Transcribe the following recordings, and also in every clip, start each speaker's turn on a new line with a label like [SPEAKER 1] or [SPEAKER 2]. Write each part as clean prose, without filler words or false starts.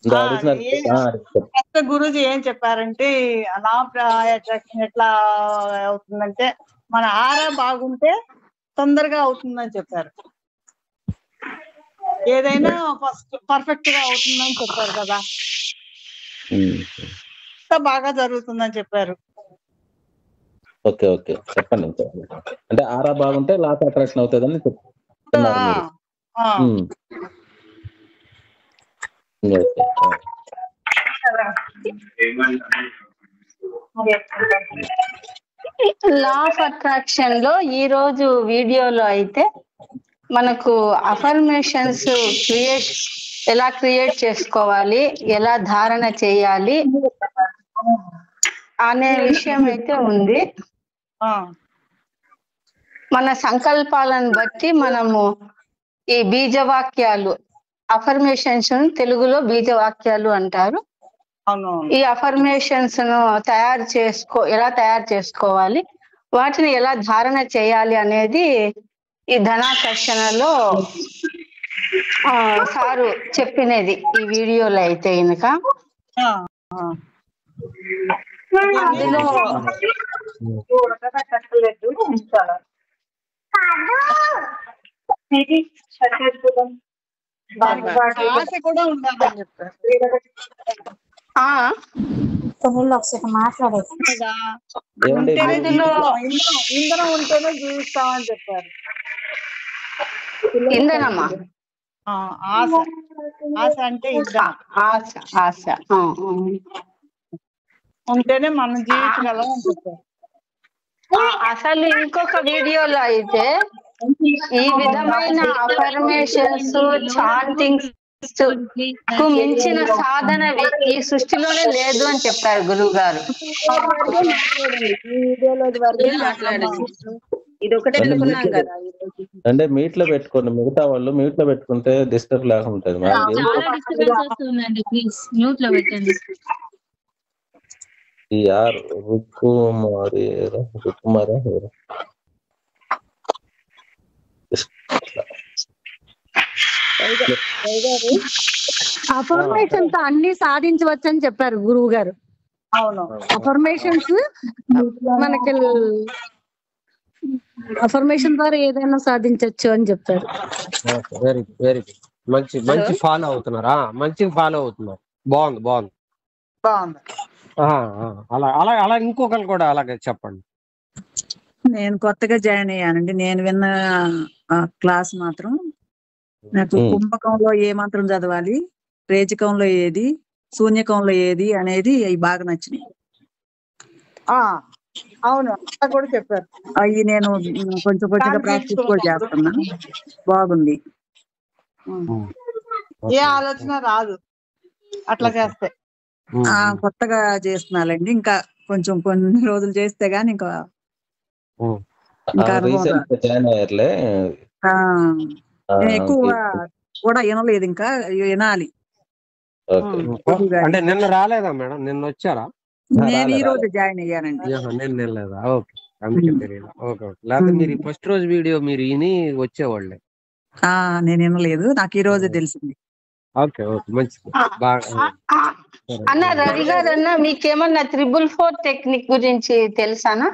[SPEAKER 1] ఇంకా
[SPEAKER 2] ఆ,
[SPEAKER 1] అడుగుతున్నారు. అడుగుతారు.
[SPEAKER 2] ఫస్ట్ గురూజీ ఏం చెప్పారంటే లా ఆఫ్ అట్రాక్షన్ ఎట్లా అవుతుందంటే మన ఆరా బాగుంటే తొందరగా అవుతుందని చెప్పారు. ఏదైనా ఫస్ట్ పర్ఫెక్ట్ గా అవుతుందని చెప్పారు కదా, బాగా జరుగుతుందని చెప్పారు.
[SPEAKER 1] ఓకే ఓకే చెప్పండి ఇంకా. అంటే ఆరా బాగుంటే లా ఆఫ్ అట్రాక్షన్ అవుతుందని చెప్తున్నారు మీరు.
[SPEAKER 2] ఆ,
[SPEAKER 1] ఓకే.
[SPEAKER 3] లా ఆఫ్ అట్రాక్షన్ లో ఈ రోజు వీడియోలో అయితే మనకు అఫర్మేషన్స్ ఎలా క్రియేట్ చేసుకోవాలి, ఎలా ధారణ చేయాలి అనే విషయం అయితే ఉంది. మన సంకల్పాలను బట్టి మనము ఈ బీజవాక్యాలు, అఫర్మేషన్స్ తెలుగులో బీజవాక్యాలు అంటారు. ఈ అఫర్మేషన్స్ ను ఎలా తయారు చేసుకోవాలి, వాటిని ఎలా ధారణ చేయాలి అనేది ఈ ధనాకర్షణలో సారు చెప్పినది ఈ వీడియోలో అయితే కనుక. అందులో
[SPEAKER 2] ఆశ కూడా ఉండాలని చెప్పారు. ఇంధనం ఉంటేనే జీవిస్తామని చెప్పారు.
[SPEAKER 3] ఇంధనమా?
[SPEAKER 2] ఆశ. ఆశ అంటే ఇంధనం.
[SPEAKER 3] ఆశ
[SPEAKER 2] ఉంటేనే మనం జీవించగలం అని చెప్పారు.
[SPEAKER 3] అసలు ఇంకొక వీడియోలో అయితే ఈ విధమైన అఫర్మేషన్స్, చాంటింగ్స్ కు మించిన సాధన ఈ సృష్టిలోనే లేదు అని చెప్పారు గురువు గారు.
[SPEAKER 1] అంటే మీట్ లో పెట్టుకోండి, మిగతా వాళ్ళు మ్యూట్ లో పెట్టుకుంటే డిస్టర్బ్ లేకుండా ఉంటుంది.
[SPEAKER 4] అఫర్మేషన్ తో అన్ని సాధించవచ్చు అని చెప్పారు గురువు గారు.
[SPEAKER 2] అవును,
[SPEAKER 4] అఫర్మేషన్స్ మనకి అఫర్మేషన్ ద్వారా ఏదైనా సాధించవచ్చు అని చెప్పారు.
[SPEAKER 5] Very good, very good. మంచి ఫాలో అవుతున్నారా? మంచిగా ఫాలో అవుతున్నారు. బాగుంది బాగుంది. అలా అలా అలా ఇంకొకరు కూడా అలాగే చెప్పండి.
[SPEAKER 6] నేను కొత్తగా జాయిన్ అయ్యానండి. నేను విన్న క్లాస్ మాత్రం నాకు కుంభకంలో ఏ మంత్రం చదవాలి, రేచకంలో ఏది, శూన్యకంలో ఏది అనేది అవి బాగా నచ్చినాయి.
[SPEAKER 2] అవును, అలా కూడా చెప్పారు.
[SPEAKER 6] అవి నేను కొంచెం కొంచెంగా ప్రాక్టీస్ కూడా చేస్తున్నా. బాగుంది.
[SPEAKER 2] ఏ ఆలోచన రాదు అట్లా చేస్తే.
[SPEAKER 6] కొత్తగా చేస్తున్నానండి. ఇంకా కొంచెం కొన్ని రోజులు చేస్తే గానీ ఇంకా నేను ఎక్కువ కూడా వినలేదు, ఇంకా వినాలి.
[SPEAKER 5] అంటే నిన్న రాలేదా మేడం? నిన్న వచ్చారా?
[SPEAKER 6] నేను ఈ రోజు జాయిన్ అయ్యానండి.
[SPEAKER 5] నేను వెళ్ళలేదా? ఓకే, అందుకే తెలియదు. Okay okay. లేకపోతే మీరు ఫస్ట్ రోజు వీడియో మీరు విని వచ్చేవాళ్ళే.
[SPEAKER 6] నేను వినలేదు, నాకు ఈ రోజు తెలిసింది.
[SPEAKER 5] ఓకే ఓకే, మంచిది. బాగా
[SPEAKER 3] అన్న రవి గారు, అన్న మీకేమన్నా 444 టెక్నిక్ గురించి తెలుసానా?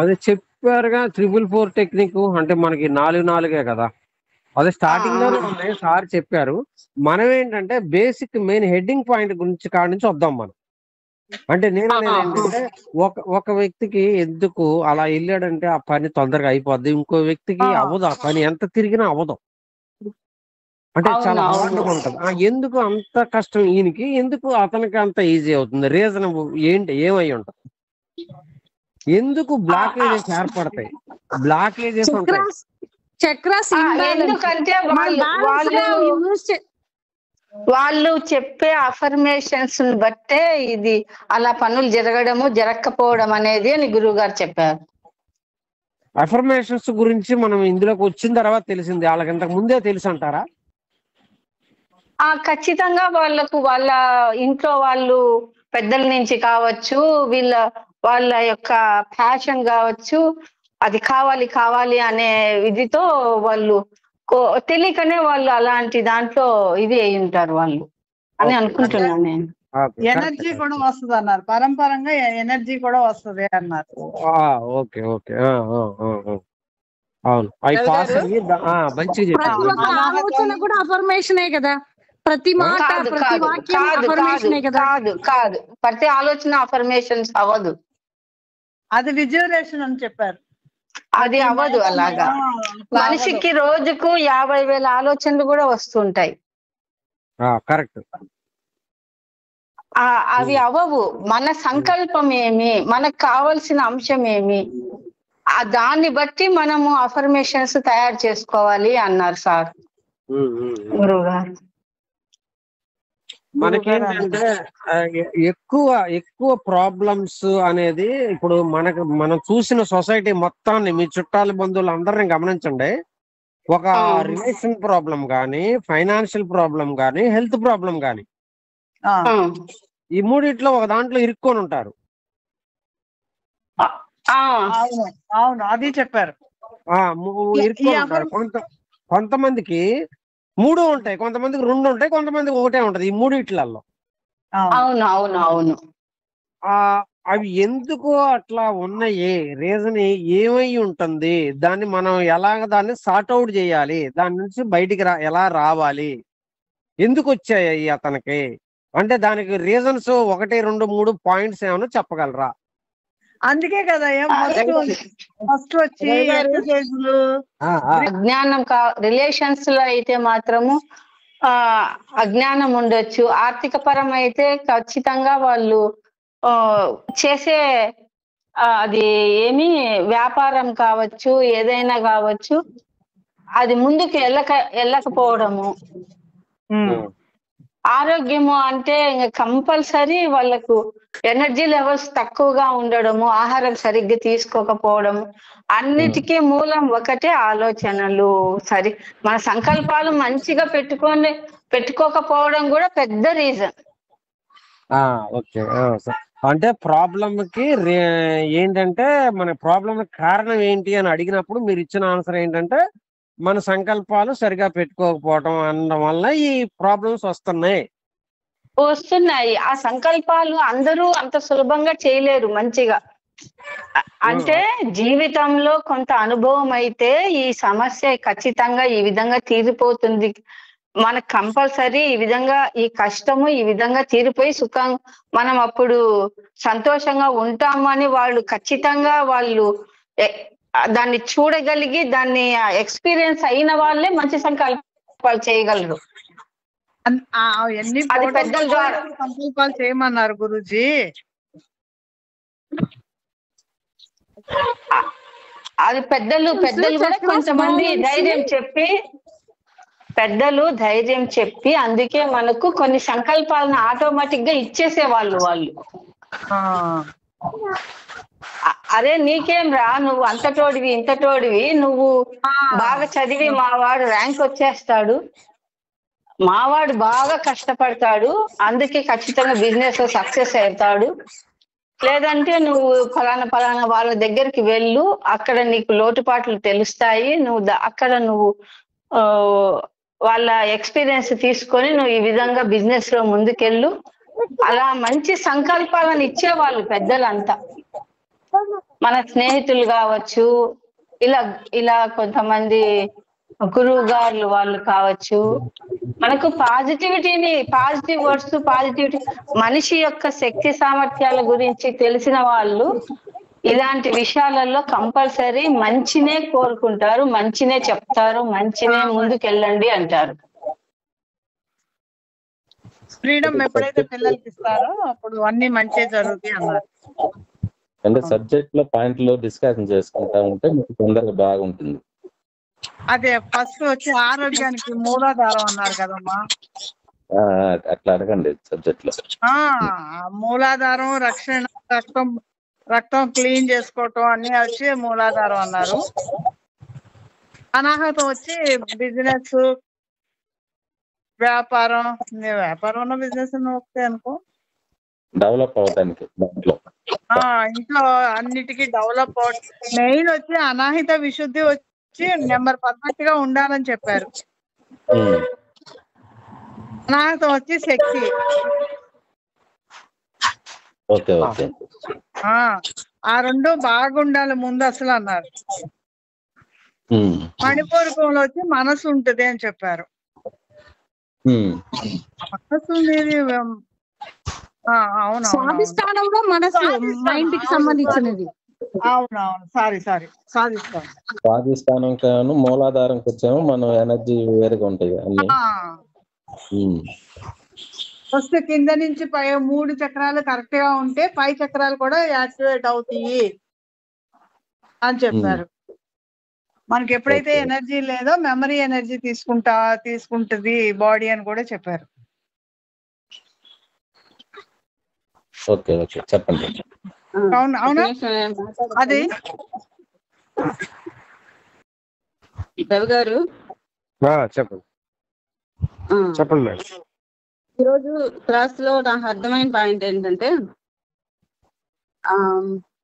[SPEAKER 5] అదే చెప్పారుగా, 444 టెక్నిక్ అంటే మనకి 4 కదా. అదే స్టార్టింగ్ లోనే ఉన్నాయి, సార్ చెప్పారు. మనం ఏంటంటే బేసిక్ మెయిన్ హెడ్డింగ్ పాయింట్ గురించి కాడి నుంచి వద్దాం మనం. అంటే నేను అనేది ఏంటంటే ఒక వ్యక్తికి ఎందుకు అలా వెళ్ళాడంటే ఆ పని తొందరగా అయిపోద్ది, ఇంకో వ్యక్తికి అవ్వదు, ఆ పని ఎంత తిరిగినా అవ్వదు. అంటే చాలా హార్డ్గా ఉంటది. ఎందుకు అంత కష్టం ఈయనకి, ఎందుకు అతనికి అంత ఈజీ అవుతుంది? రీజన్ ఏంటి, ఏమై ఉంటది? ఎందుకు బ్లాకేజెస్ ఏర్పడతాయి? బ్లాకేజెస్ ఉంటాయి.
[SPEAKER 3] ఎందుకంటే వాళ్ళు చెప్పే అఫర్మేషన్స్ బట్టే ఇది అలా పనులు జరగడము జరగకపోవడం అనేది అని గురువు గారు చెప్పారు.
[SPEAKER 5] అఫర్మేషన్స్ గురించి మనం ఇందులోకి వచ్చిన తర్వాత తెలిసింది, వాళ్ళకి ఇంతకు ముందే తెలుసు అంటారా?
[SPEAKER 3] ఖచ్చితంగా వాళ్ళ ఇంట్లో వాళ్ళు పెద్దల నుంచి కావచ్చు, వాళ్ళ యొక్క ప్యాషన్ కావచ్చు, అది కావాలి అనే విధితో వాళ్ళు తెలియకనే వాళ్ళు అలాంటి దాంట్లో ఇది అయి ఉంటారు వాళ్ళు అని అనుకుంటున్నాను నేను.
[SPEAKER 2] ఎనర్జీ కూడా వస్తుంది అన్నారు, పరంపరంగా ఎనర్జీ కూడా వస్తుంది అన్నారు.
[SPEAKER 5] ఓకే ఓకే అవును అవి పాస్ అయ్యి మంచిగా
[SPEAKER 4] ప్రతి
[SPEAKER 5] చెప్పారు.
[SPEAKER 4] ఒక్క ఆలోచన కూడా అఫర్మేషనే కదా, ప్రతి మాట
[SPEAKER 3] కాదు
[SPEAKER 4] ప్రతి
[SPEAKER 3] కాదు
[SPEAKER 4] వాక్యం
[SPEAKER 3] కాదు
[SPEAKER 4] అఫర్మేషనే కదా.
[SPEAKER 3] కాదు కాదు ప్రతి ఆలోచన అఫర్మేషన్స్ అవ్వదు,
[SPEAKER 2] అది విజువలేషన్ అని చెప్పారు.
[SPEAKER 3] అది అవ్వదు అలాగా. మనిషికి రోజుకు 50,000 ఆలోచనలు కూడా వస్తుంటాయి.
[SPEAKER 5] కరెక్ట్.
[SPEAKER 3] అవి అవ్వవు. మన సంకల్పం ఏమి, మనకు కావలసిన అంశం ఏమి, దాన్ని బట్టి మనము అఫర్మేషన్స్ తయారు చేసుకోవాలి అన్నారు సార్ గురువు గారు.
[SPEAKER 5] మనకేంటంటే ఎక్కువ ప్రాబ్లమ్స్ అనేది ఇప్పుడు మనం చూసిన సొసైటీ మొత్తాన్ని, మీ చుట్టాల బంధువులు అందరిని గమనించండి. ఒక రిలేషన్ ప్రాబ్లం కానీ, ఫైనాన్షియల్ ప్రాబ్లం కానీ, హెల్త్ ప్రాబ్లం కానీ, ఈ మూడిట్లో ఒక దాంట్లో ఇరుక్కొని ఉంటారు.
[SPEAKER 2] అవును అది చెప్పారు.
[SPEAKER 5] ఇరుక్కొని ఉంటారు. కొంతమందికి 3 ఉంటాయి, కొంతమందికి 2 ఉంటాయి, కొంతమందికి 1 ఉంటది. ఈ మూడిట్లలో
[SPEAKER 3] అవును అవును అవును.
[SPEAKER 5] అవి ఎందుకు అట్లా ఉన్నాయి, రీజన్ ఏమై ఉంటుంది, దాన్ని మనం దాన్ని సార్ట్ అవుట్ చేయాలి, దాని నుంచి బయటికి ఎలా రావాలి, ఎందుకు వచ్చాయి అతనికి అంటే దానికి రీజన్స్ 1, 2, 3 పాయింట్స్ ఏమైనా చెప్పగలరా?
[SPEAKER 2] అందుకే కదా ఫస్ట్ వచ్చి
[SPEAKER 3] అజ్ఞానం రిలేషన్స్ లో అయితే మాత్రము అజ్ఞానం ఉండొచ్చు. ఆర్థిక పరం అయితే ఖచ్చితంగా వాళ్ళు చేసే అది ఏమి వ్యాపారం కావచ్చు, ఏదైనా కావచ్చు, అది ముందుకు వెళ్ళకపోవడము. ఆరోగ్యము అంటే ఇంకా కంపల్సరీ వాళ్ళకు ఎనర్జీ లెవెల్స్ తక్కువగా ఉండడము, ఆహారం సరిగ్గా తీసుకోకపోవడము, అన్నిటికీ మూలం ఒకటే ఆలోచనలు. మన సంకల్పాలు మంచిగా పెట్టుకోకపోవడం కూడా పెద్ద రీజన్.
[SPEAKER 5] ఓకే. అంటే ప్రాబ్లం కి ఏంటంటే మన ప్రాబ్లం కారణం ఏంటి అని అడిగినప్పుడు మీరు ఇచ్చిన ఆన్సర్ ఏంటంటే మన సంకల్పాలు సరిగా పెట్టుకోకపోవడం అనడం వల్ల ఈ ప్రాబ్లమ్స్ వస్తున్నాయి.
[SPEAKER 3] ఆ సంకల్పాలు అందరూ అంత సులభంగా చేయలేరు మంచిగా. అంటే జీవితంలో కొంత అనుభవం అయితే ఈ సమస్య ఖచ్చితంగా ఈ విధంగా తీరిపోతుంది, మనకు కంపల్సరీ ఈ విధంగా ఈ కష్టము ఈ విధంగా తీరిపోయి సుఖం మనం అప్పుడు సంతోషంగా ఉంటామని వాళ్ళు ఖచ్చితంగా వాళ్ళు దాన్ని చూడగలిగి దాన్ని ఎక్స్పీరియన్స్ అయిన వాళ్ళే మంచి సంకల్పాలు చేయగలరు.
[SPEAKER 2] అది పెద్దల ద్వారా సంకల్పాలు చేయమన్నారు గురూజీ.
[SPEAKER 3] అది పెద్దలు కూడా కొంతమంది ధైర్యం చెప్పి అందుకే మనకు కొన్ని సంకల్పాలను ఆటోమేటిక్ గా ఇచ్చేసేవాళ్ళు వాళ్ళు. అరే నీకేం రా, నువ్వు అంతటోడివి ఇంతటోడివి, నువ్వు బాగా చదివి మావాడు ర్యాంక్ వచ్చేస్తాడు, మావాడు బాగా కష్టపడతాడు, అందుకే ఖచ్చితంగా బిజినెస్ లో సక్సెస్ అవుతాడు, లేదంటే నువ్వు ఫలానా వాళ్ళ దగ్గరికి వెళ్ళు, అక్కడ నీకు లోటుపాట్లు తెలుస్తాయి, అక్కడ నువ్వు వాళ్ళ ఎక్స్పీరియన్స్ తీసుకొని నువ్వు ఈ విధంగా బిజినెస్ లో ముందుకెళ్ళు, అలా మంచి సంకల్పాలను ఇచ్చేవాళ్ళు పెద్దలంతా. మన స్నేహితులు కావచ్చు, ఇలా కొంతమంది గురువు గారులు వాళ్ళు కావచ్చు, మనకు పాజిటివ్ వర్డ్స్, పాజిటివిటీ, మనిషి యొక్క శక్తి సామర్థ్యాల గురించి తెలిసిన వాళ్ళు ఇలాంటి విషయాలలో కంపల్సరీ మంచినే కోరుకుంటారు, మంచినే చెప్తారు, మంచినే ముందుకెళ్ళండి అంటారు.
[SPEAKER 2] ఫ్రీడమ్ ఎప్పుడైతే పిల్లలకి ఇస్తారో అప్పుడు అన్ని మంచి జరుగుతాయి అన్నారు.
[SPEAKER 1] అంటే సబ్జెక్ట్ లో పాయింట్లు డిస్కషన్ చేసుకుంటా ఉంటే మీకు తొందరగా బాగుంటుంది.
[SPEAKER 2] అదే ఫస్ట్ వచ్చి ఆరోగ్యానికి మూలాధారం అన్నారు కదమ్మా,
[SPEAKER 1] అట్లా అడగండి సబ్జెక్ట్ లో.
[SPEAKER 2] మూలాధారం, రక్షణ, రక్తం క్లీన్ చేసుకోవటం అన్ని వచ్చి మూలాధారం అన్నారు. అనాహతం వచ్చి బిజినెస్, వ్యాపారం బిజినెస్ ఒకటే అనుకో,
[SPEAKER 1] డెవలప్ అవడానికి దాంట్లో
[SPEAKER 2] ఇంట్లో అన్నిటికీ డెవలప్ మెయిన్ వచ్చి అనాహిత విశుద్ధి వచ్చి నెంబర్ పర్ఫెక్ట్ గా ఉండాలని చెప్పారు. అనాహతం వచ్చి శక్తి.
[SPEAKER 1] Okay okay.
[SPEAKER 2] ఆ రెండు బాగుండాలి ముందు అసలు అన్నారు. మణిపూరకంలో వచ్చి మనసు ఉంటది అని చెప్పారు. మనసు ఉండేది
[SPEAKER 4] స్వాధిష్టానంలో మనసు మైండ్ కి సంబంధించినది.
[SPEAKER 2] అవునవును, సారీ స్వాధిష్టానం.
[SPEAKER 1] స్వాధిష్టానం మూలాధారంకి వచ్చాము, మనం ఎనర్జీ వేరుగా ఉంటాయి అన్ని.
[SPEAKER 2] ఫస్ట్ కింద నుంచి పై 3 చక్రాలు కరెక్ట్ గా ఉంటే పై చక్రాలు కూడా యాక్టివేట్ అవుతాయి అని చెప్పారు. మనకి ఎప్పుడైతే ఎనర్జీ లేదో మెమరీ ఎనర్జీ తీసుకుంటది బాడీ అని కూడా చెప్పారు.
[SPEAKER 1] ఓకే ఓకే, చెప్పండి.
[SPEAKER 2] అవునా అది
[SPEAKER 7] రవి గారు
[SPEAKER 5] చెప్పండి చెప్పండి మేడం.
[SPEAKER 7] ఈరోజు క్లాస్ లో నాకు అర్థమైన పాయింట్ ఏంటంటే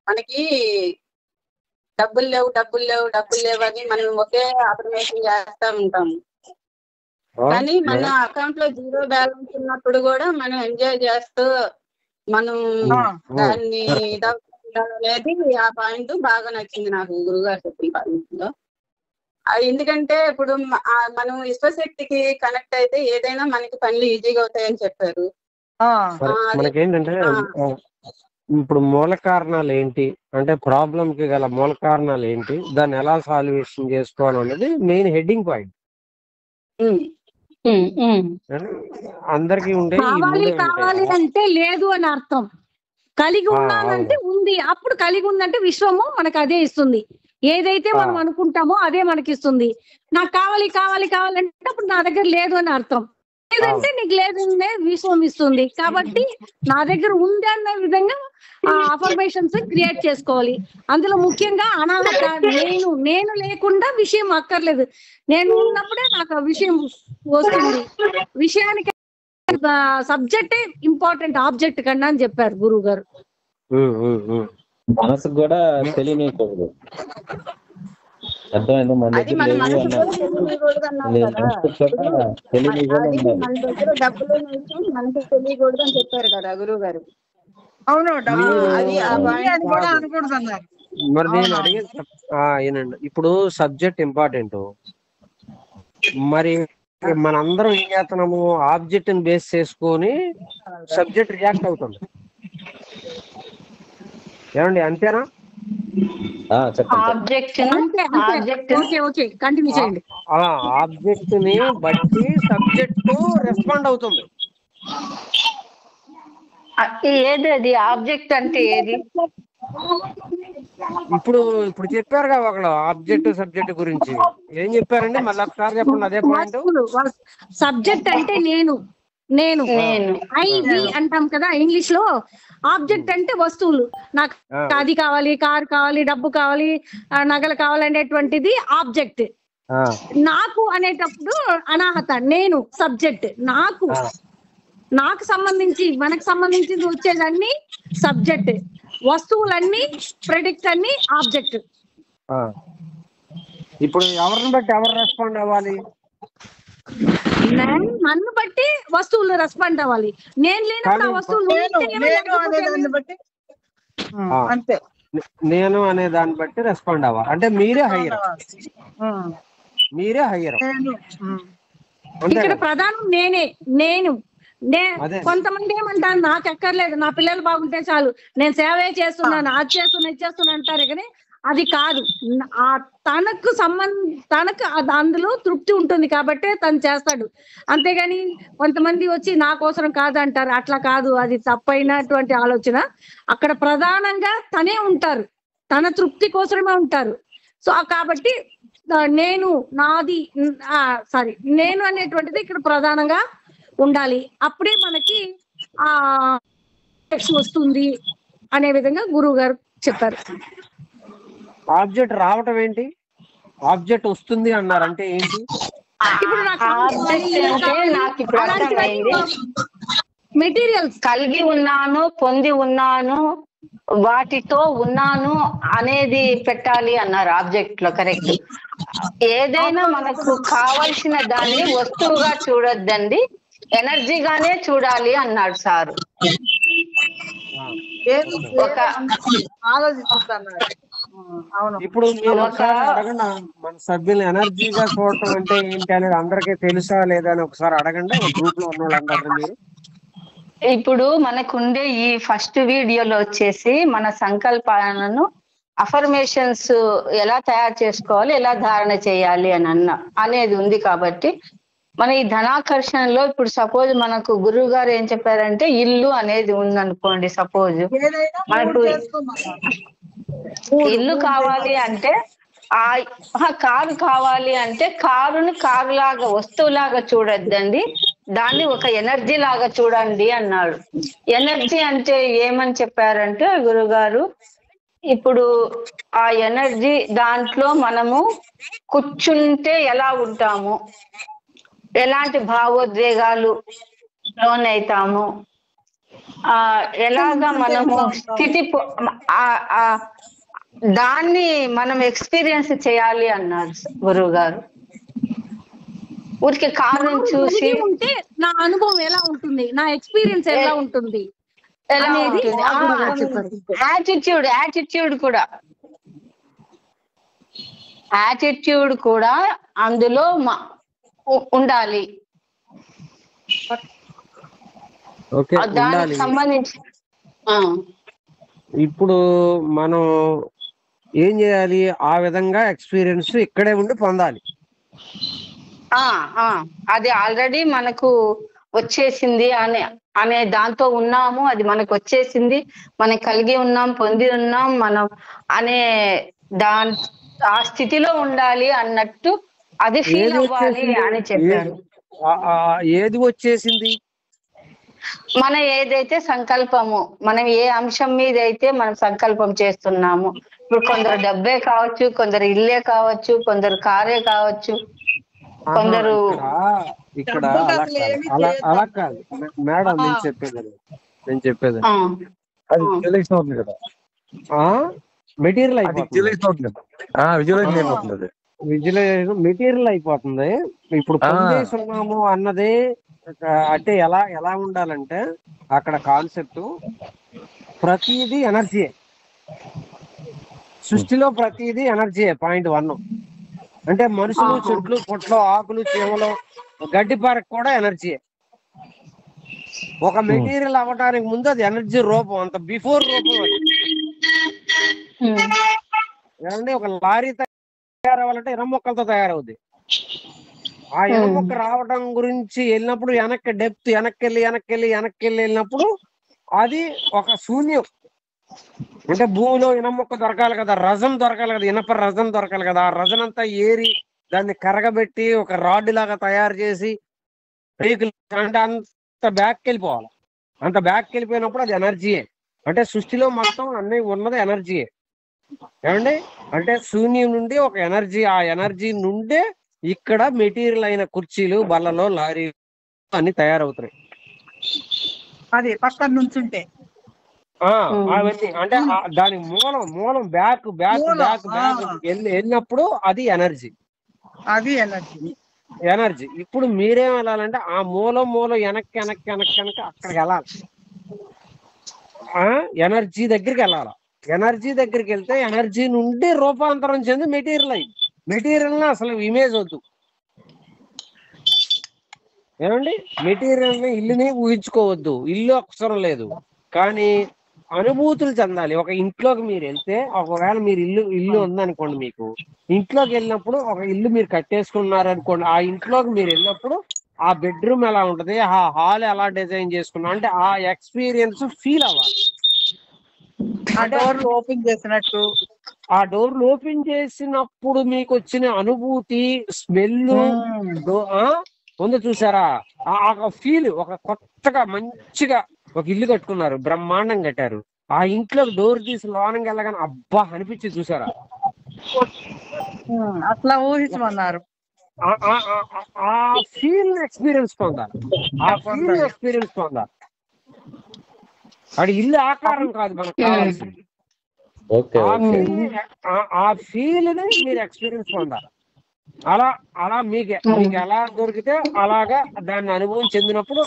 [SPEAKER 7] మనకి డబ్బులు లేవు అని మనం ఒకే అఫర్మేషన్ చేస్తా ఉంటాము. కానీ మన అకౌంట్ లో 0 బ్యాలెన్స్ ఉన్నప్పుడు కూడా మనం ఎంజాయ్ చేస్తూ మనం దాన్ని అనేది ఆ పాయింట్ బాగా నచ్చింది నాకు గురుగారు చెప్పిన పాయింట్ లో. అది ఎందుకంటే ఇప్పుడు మనం విశ్వశక్తికి కనెక్ట్ అయితే ఏదైనా మనకి పనులు ఈజీగా అవుతాయని చెప్పారు.
[SPEAKER 5] మనకేంటంటే ఇప్పుడు మూల కారణాలు ఏంటి అంటే ప్రాబ్లం కి గల మూల కారణాలు ఏంటి, దాన్ని ఎలా సాల్వేషన్ చేసుకోవాలి అనేది మెయిన్ హెడ్డింగ్ పాయింట్. అందరికి ఉంటే
[SPEAKER 4] కావాలి అంటే లేదు అని అర్థం. కలిగి ఉన్నానంటే ఉంది, అప్పుడు కలిగి ఉందంటే విశ్వము మనకు అదే ఇస్తుంది. ఏదైతే మనం అనుకుంటామో అదే మనకి ఇస్తుంది. నాకు కావాలంటే అప్పుడు నా దగ్గర లేదు అని అర్థం. లేదంటే నీకు లేదనే విశ్వం ఇస్తుంది. కాబట్టి నా దగ్గర ఉంది అన్న విధంగా అఫర్మేషన్స్ క్రియేట్ చేసుకోవాలి. అందులో ముఖ్యంగా అనాహత, నేను లేకుండా విషయం అక్కర్లేదు, నేను ఉన్నప్పుడే నాకు ఆ విషయం వస్తుంది. విషయానికి సబ్జెక్టే ఇంపార్టెంట్ ఆబ్జెక్ట్ కన్నా అని చెప్పారు గురువు గారు.
[SPEAKER 1] మనసుకు కూడా తెలియకూడదు. అర్థమైంది. మన దగ్గర
[SPEAKER 7] మనకి తెలియకూడదు అని చెప్పారు కదా గురువు గారు.
[SPEAKER 2] అవును,
[SPEAKER 5] మరి నేను అడిగేది ఇప్పుడు సబ్జెక్ట్ ఇంపార్టెంట్. మరి మనందరం ఏం చేస్తున్నాము, ఆబ్జెక్ట్ ని బేస్ చేసుకొని సబ్జెక్ట్ రియాక్ట్ అవుతుంది. ఏమండి అంతేనా?
[SPEAKER 4] ఆబ్జెక్ట్
[SPEAKER 5] ని బట్టి సబ్జెక్ట్ రెస్పాండ్ అవుతుంది.
[SPEAKER 3] ఏది అది ఆబ్జెక్ట్ అంటే ఏది?
[SPEAKER 5] ఇప్పుడు చెప్పారు కదా ఒకళ్ళు ఆబ్జెక్ట్ సబ్జెక్ట్ గురించి ఏం చెప్పారండి, మళ్ళీ ఒకసారి చెప్పండి అదే పాయింట్.
[SPEAKER 4] సబ్జెక్ట్ అంటే నేను ఐ అంటాం కదా ఇంగ్లీష్ లో. ఆబ్జెక్ట్ అంటే వస్తువులు. నాకు అది కావాలి, కారు కావాలి, డబ్బు కావాలి, నగలు కావాలి అనేటువంటిది ఆబ్జెక్ట్. నాకు అనేటప్పుడు అనాహత, నేను సబ్జెక్ట్. నాకు సంబంధించి మనకు సంబంధించింది వచ్చేదన్నీ సబ్జెక్ట్, వస్తువులన్నీ ప్రెడిక్ట్ అన్ని ఆబ్జెక్ట్.
[SPEAKER 5] ఇప్పుడు ఎవరిని బట్టి ఎవరు రెస్పాండ్ అవ్వాలి?
[SPEAKER 4] నన్ను బట్టి వస్తువులు రెస్పాండ్ అవ్వాలి. నేను లేనప్పుడు ఆ వస్తువులు
[SPEAKER 2] అంతే.
[SPEAKER 5] నేను అనే దాన్ని బట్టి రెస్పాండ్ అవ్వాలి. అంటే మీరే హయ్యర్.
[SPEAKER 4] ఇక్కడ ప్రధానం నేను కొంతమంది ఏమంటారు, నాకు ఎక్కర్లేదు, నా పిల్లలు బాగుంటే చాలు, నేను సేవే చేస్తున్నాను, అది చేస్తున్నా ఇది చేస్తున్నా అంటారు. కానీ అది కాదు. తనకు అందులో తృప్తి ఉంటుంది కాబట్టి తను చేస్తాడు. అంతేగాని కొంతమంది వచ్చి నా కోసం కాదంటారు. అట్లా కాదు, అది తప్పైనటువంటి ఆలోచన. అక్కడ ప్రధానంగా తనే ఉంటారు, తన తృప్తి కోసమే ఉంటారు. సో కాబట్టి నేను అనేటువంటిది ఇక్కడ ప్రధానంగా ఉండాలి. అప్పుడే మనకి ఆ వస్తుంది అనే విధంగా గురువు గారు చెప్పారు.
[SPEAKER 5] ఆబ్జెక్ట్ రావటం ఏంటి, ఆబ్జెక్ట్ వస్తుంది అన్నారు అంటే ఏంటి?
[SPEAKER 4] ఇప్పుడు
[SPEAKER 3] మెటీరియల్స్ కలిగి ఉన్నాను, పొంది ఉన్నాను, వాటితో ఉన్నాను అనేది పెట్టాలి అన్నారు ఆబ్జెక్ట్ లో. కరెక్ట్. ఏదైనా మనకు కావలసిన దాన్ని వస్తువుగా చూడొద్దండి, ఎనర్జీగానే చూడాలి అన్నాడు సారు. ఒక
[SPEAKER 2] ఆలోచిస్తున్నారు. అవును.
[SPEAKER 5] ఇప్పుడు మీరు ఒకసారి అడగండి, మన సభ్యులు ఎనర్జీగా చూడటం అంటే ఏంటి అనేది అందరికీ తెలుసా లేదా అని ఒకసారి అడగండి, గ్రూప్ లో ఉన్న వాళ్ళందరూ. మీరు
[SPEAKER 3] ఇప్పుడు మనకుండే ఈ ఫస్ట్ వీడియోలో వచ్చేసి మన సంకల్పాలను అఫర్మేషన్స్ ఎలా తయారు చేసుకోవాలి, ఎలా ధారణ చేయాలి అనేది ఉంది. కాబట్టి మన ఈ ధనాకర్షణలో ఇప్పుడు సపోజ్ మనకు గురువు గారు ఏం చెప్పారంటే ఇల్లు అనేది ఉందనుకోండి. సపోజ్ మనకు ఇల్లు కావాలి అంటే కారు కావాలి అంటే కారుని కారు లాగా వస్తువులాగా చూడొద్దండి, దాన్ని ఒక ఎనర్జీ లాగా చూడండి అన్నాడు. ఎనర్జీ అంటే ఏమని చెప్పారంటే గురుగారు, ఇప్పుడు ఆ ఎనర్జీ దాంట్లో మనము కూర్చుంటే ఎలా ఉంటాము, ఎలాంటి భావోద్వేగాలు లోనైతాము, ఎలాగా మనము స్థితి దాన్ని మనం ఎక్స్పీరియన్స్ చేయాలి అన్నారు గురువు గారు. ఊరికి కారు చూసి
[SPEAKER 4] ఉంటే నా అనుభవం ఎలా ఉంటుంది, నా ఎక్స్పీరియన్స్ ఎలా ఉంటుంది అనేది
[SPEAKER 3] యాటిట్యూడ్ కూడా అందులో ఉండాలి. దానికి సంబంధించి
[SPEAKER 5] ఇప్పుడు మనం ఏం చేయాలి, ఆ విధంగా ఎక్స్పీరియన్స్ ఇక్కడే ఉండి పొందాలి.
[SPEAKER 3] అది ఆల్రెడీ మనకు వచ్చేసింది అనే దాంతో ఉన్నాము, అది మనకు వచ్చేసింది, మనం కలిగి ఉన్నాం, పొంది ఉన్నాం మనం అనే ఆ స్థితిలో ఉండాలి అన్నట్టు అది ఫీల్ అవ్వాలి అని చెప్పారు.
[SPEAKER 5] ఏది వచ్చేసింది?
[SPEAKER 3] మన ఏదైతే సంకల్పము, మనం ఏ అంశం మీద అయితే మనం సంకల్పం చేస్తున్నాము. ఇప్పుడు కొందరు డబ్బే కావచ్చు, కొందరు ఇల్లే కావచ్చు, కొందరు కారే కావచ్చు, కొందరు
[SPEAKER 5] ఇక్కడ అలా కాదు మేడం, నేను చెప్పేది
[SPEAKER 8] అది విజువలైజేషన్ అవుతుంది కదా,
[SPEAKER 5] మెటీరియల్ మెటీరియల్ అయిపోతుంది. ఇప్పుడు పొందేస్తున్నాము అన్నది అంటే ఎలా ఉండాలంటే అక్కడ కాన్సెప్ట్ ప్రతిదీ ఎనర్జీయే, సృష్టిలో ప్రతిదీ ఎనర్జీయే. పాయింట్ 1 అంటే మనుషులు, చెట్లు, పొట్లు, ఆకులు, చీమలు, గడ్డి పారకు కూడా ఎనర్జీయే. ఒక మెటీరియల్ అవ్వడానికి ముందు అది ఎనర్జీ రూపం, అంత బిఫోర్ రూపం అది. ఏమంటే ఒక లారీ తయారవ్వాలంటే ఇనుప మొక్కలతో తయారవుద్ది. ఆ ఇనుప మొక్క రావడం గురించి వెళ్ళినప్పుడు వెనక్కి వెళ్ళినప్పుడు అది ఒక శూన్యం. అంటే భూమిలో ఇనుప మొక్క దొరకాలి కదా, రజం దొరకాలి కదా, ఇనప రజం దొరకాలి కదా. ఆ రజం అంతా ఏరి దాన్ని కరగబెట్టి ఒక రాడ్ లాగా తయారు చేసి అంటే అంత బ్యాక్కి వెళ్ళిపోవాలి. అంత బ్యాక్కి వెళ్ళిపోయినప్పుడు అది ఎనర్జీయే. అంటే సృష్టిలో మొత్తం అన్ని ఉన్నది ఎనర్జీయే. ఏమండి, అంటే శూన్యం నుండి ఒక ఎనర్జీ, ఆ ఎనర్జీ నుండే ఇక్కడ మెటీరియల్ అయిన కుర్చీలు, బల్లలు, లారీలు అన్ని తయారవుతాయి.
[SPEAKER 2] అది పక్కన నుంచుంటే
[SPEAKER 5] అవన్నీ అంటే దాని మూలం బ్యాక్ వెళ్ళినప్పుడు అది ఎనర్జీ. ఇప్పుడు మీరేం వెళ్ళాలంటే ఆ మూలం వెనక్కి అక్కడికి వెళ్ళాలి. ఎనర్జీ దగ్గరికి వెళ్ళాలి. ఎనర్జీ దగ్గరికి వెళ్తే ఎనర్జీ నుండి రూపాంతరం చెంది మెటీరియల్ అసలు ఇమేజ్ వద్దు. ఏమండి, మెటీరియల్ ని, ఇల్లుని ఊహించుకోవద్దు, ఇల్లు అవసరం లేదు, కానీ అనుభూతులు చెందాలి. ఒక ఇంట్లోకి మీరు వెళ్తే, ఒకవేళ మీరు ఇల్లు ఉందనుకోండి, మీకు ఇంట్లోకి వెళ్ళినప్పుడు ఒక ఇల్లు మీరు కట్టేసుకున్నారు అనుకోండి, ఆ ఇంట్లోకి మీరు వెళ్ళినప్పుడు ఆ బెడ్రూమ్ ఎలా ఉంటది, ఆ హాల్ ఎలా డిజైన్ చేసుకున్నా అంటే ఆ ఎక్స్పీరియన్స్ ఫీల్ అవ్వాలి. ఆ డోర్లు ఓపెన్ చేసినప్పుడు మీకు వచ్చిన అనుభూతి, స్మెల్ ఉంది చూసారా, ఆ ఫీల్. ఒక కొత్తగా మంచిగా ఒక ఇల్లు కట్టుకున్నారు, బ్రహ్మాండం కట్టారు, ఆ ఇంట్లో డోర్ తీసి లోనంగా వెళ్ళగానే అబ్బా అనిపించి చూసారా,
[SPEAKER 2] అట్లా ఊహించమన్నారు.
[SPEAKER 5] ఆ ఫీల్ ఎక్స్పీరియన్స్ పొందాలి. అది ఇల్లు ఆకారం కాదు మనకు కావాల్సింది.
[SPEAKER 1] ఓకే ఓకే
[SPEAKER 5] ఆ ఫీల్ ని మీరు ఎక్స్పీరియన్స్ పొందాలి. అలా అలా మీకు ఎలా దొరికితే అలాగా దాన్ని అనుభవం చెందినప్పుడు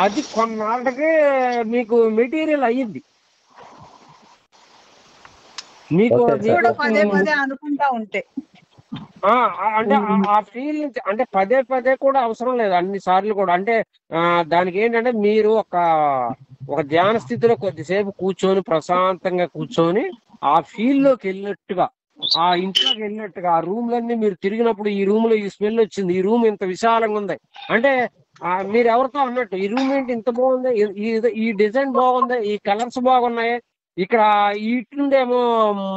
[SPEAKER 5] అది కొన్నాళ్ళకి మీకు మెటీరియల్ అయ్యింది. మీకు
[SPEAKER 2] కూడా పదే పదే అనుకుంటా ఉంటే
[SPEAKER 5] అంటే ఆ ఫీల్ అంటే పదే పదే కూడా అవసరం లేదు అన్ని సార్లు కూడా. అంటే దానికి ఏంటంటే మీరు ఒక ధ్యాన స్థితిలో కొద్దిసేపు కూర్చొని ప్రశాంతంగా కూర్చొని ఆ ఫీల్ లోకి వెళ్ళినట్టుగా, ఆ ఇంట్లోకి వెళ్ళినట్టుగా, ఆ రూమ్లన్నీ మీరు తిరిగినప్పుడు ఈ రూమ్ లో ఈ స్మెల్ వచ్చింది, ఈ రూమ్ ఇంత విశాలంగా ఉంది అంటే మీరు ఎవరితో అన్నట్టు ఈ రూమ్ ఏంటి ఇంత బాగుంది, ఈ డిజైన్ బాగుంది, ఈ కలర్స్ బాగున్నాయి, ఇక్కడ ఇట్లుండేమో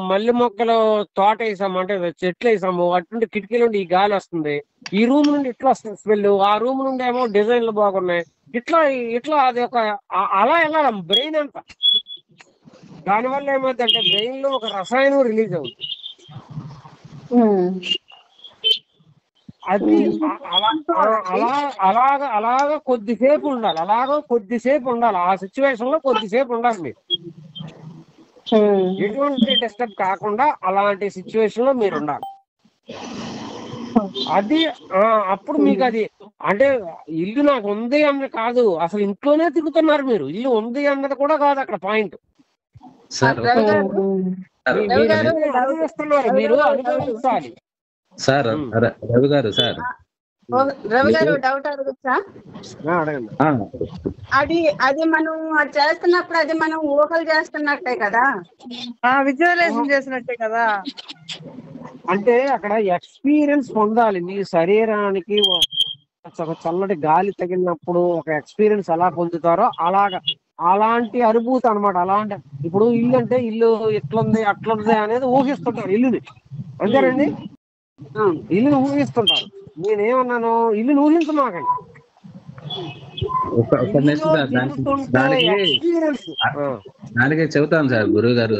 [SPEAKER 5] మల్లె మొక్కలు తోట వేసాము అంటే చెట్లు వేసాము, అటువంటి కిటికీ నుండి ఈ గాలి వస్తుంది, ఈ రూమ్ నుండి ఇట్లా వస్తుంది స్మెల్, ఆ రూమ్ నుండి ఏమో డిజైన్లు బాగున్నాయి, ఇట్లా అది ఒక అలా వెళ్ళాలి బ్రెయిన్ అంతా. దానివల్ల ఏమవుతుందంటే బ్రెయిన్ లో ఒక రసాయనం రిలీజ్ అవుతుంది. అది అలాగా కొద్దిసేపు ఉండాలి ఆ సిచ్యువేషన్ లో కొద్దిసేపు ఉండాలి మీరు. ఎటువంటి డిస్టర్బ్ కాకుండా అలాంటి సిచ్యువేషన్ లో మీరు ఉండాలి. అది అప్పుడు మీకు అది అంటే ఇల్లు నాకు ఉంది అన్నది కాదు, అసలు ఇంట్లోనే తిరుగుతున్నారు మీరు, ఇల్లు ఉంది అన్నది కూడా కాదు అక్కడ పాయింట్. మీరు అనుభవించాలి.
[SPEAKER 1] సార్ రవి గారు సార్
[SPEAKER 7] రవి గారు డౌట్ అడగచ్చా? అది మనం చేస్తున్నప్పుడు అది మనం ఊహలు చేస్తున్నట్టే కదా,
[SPEAKER 2] విజువలైజేషన్ చేసినట్టే కదా.
[SPEAKER 5] అంటే అక్కడ ఎక్స్పీరియన్స్ పొందాలి. మీ శరీరానికి ఒక చల్లటి గాలి తగిలినప్పుడు ఒక ఎక్స్పీరియన్స్ ఎలా పొందుతారో అలాంటి అనుభూతి అనమాట. అలాంటి ఇప్పుడు ఇల్లు అంటే ఇల్లు ఎట్లుంది అట్లుంది అనేది ఊహిస్తుంటారు ఇల్లుని, అంతేనండి? ఇల్లుని ఊహిస్తుంటారు. నేనేమన్నాను, ఇల్లుని ఊహించమాకండి.
[SPEAKER 1] దానికి చెబుతాను సార్, గురువు గారు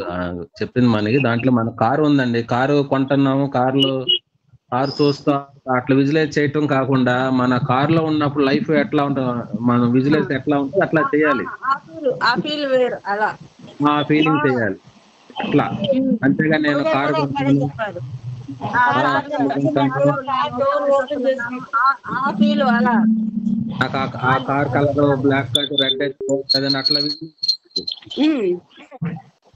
[SPEAKER 1] చెప్పింది మనకి. దాంట్లో మన కారు ఉందండి, కారు కొంటున్నాము, కారు చూస్తా అట్లా విజువలైజ్ చేయటం కాకుండా మన కార్ లో ఉన్నప్పుడు లైఫ్ ఎట్లా ఉంటుంది, మనం విజువలైజ్ ఎట్లా ఉంటుంది అట్లా చేయాలి. ఆ ఫీలింగ్ చేయాలి అట్లా. అంతేగా నేను కారు కొంటున్నాను ఆ car colour black colour red అయిపోతుంది అట్లా.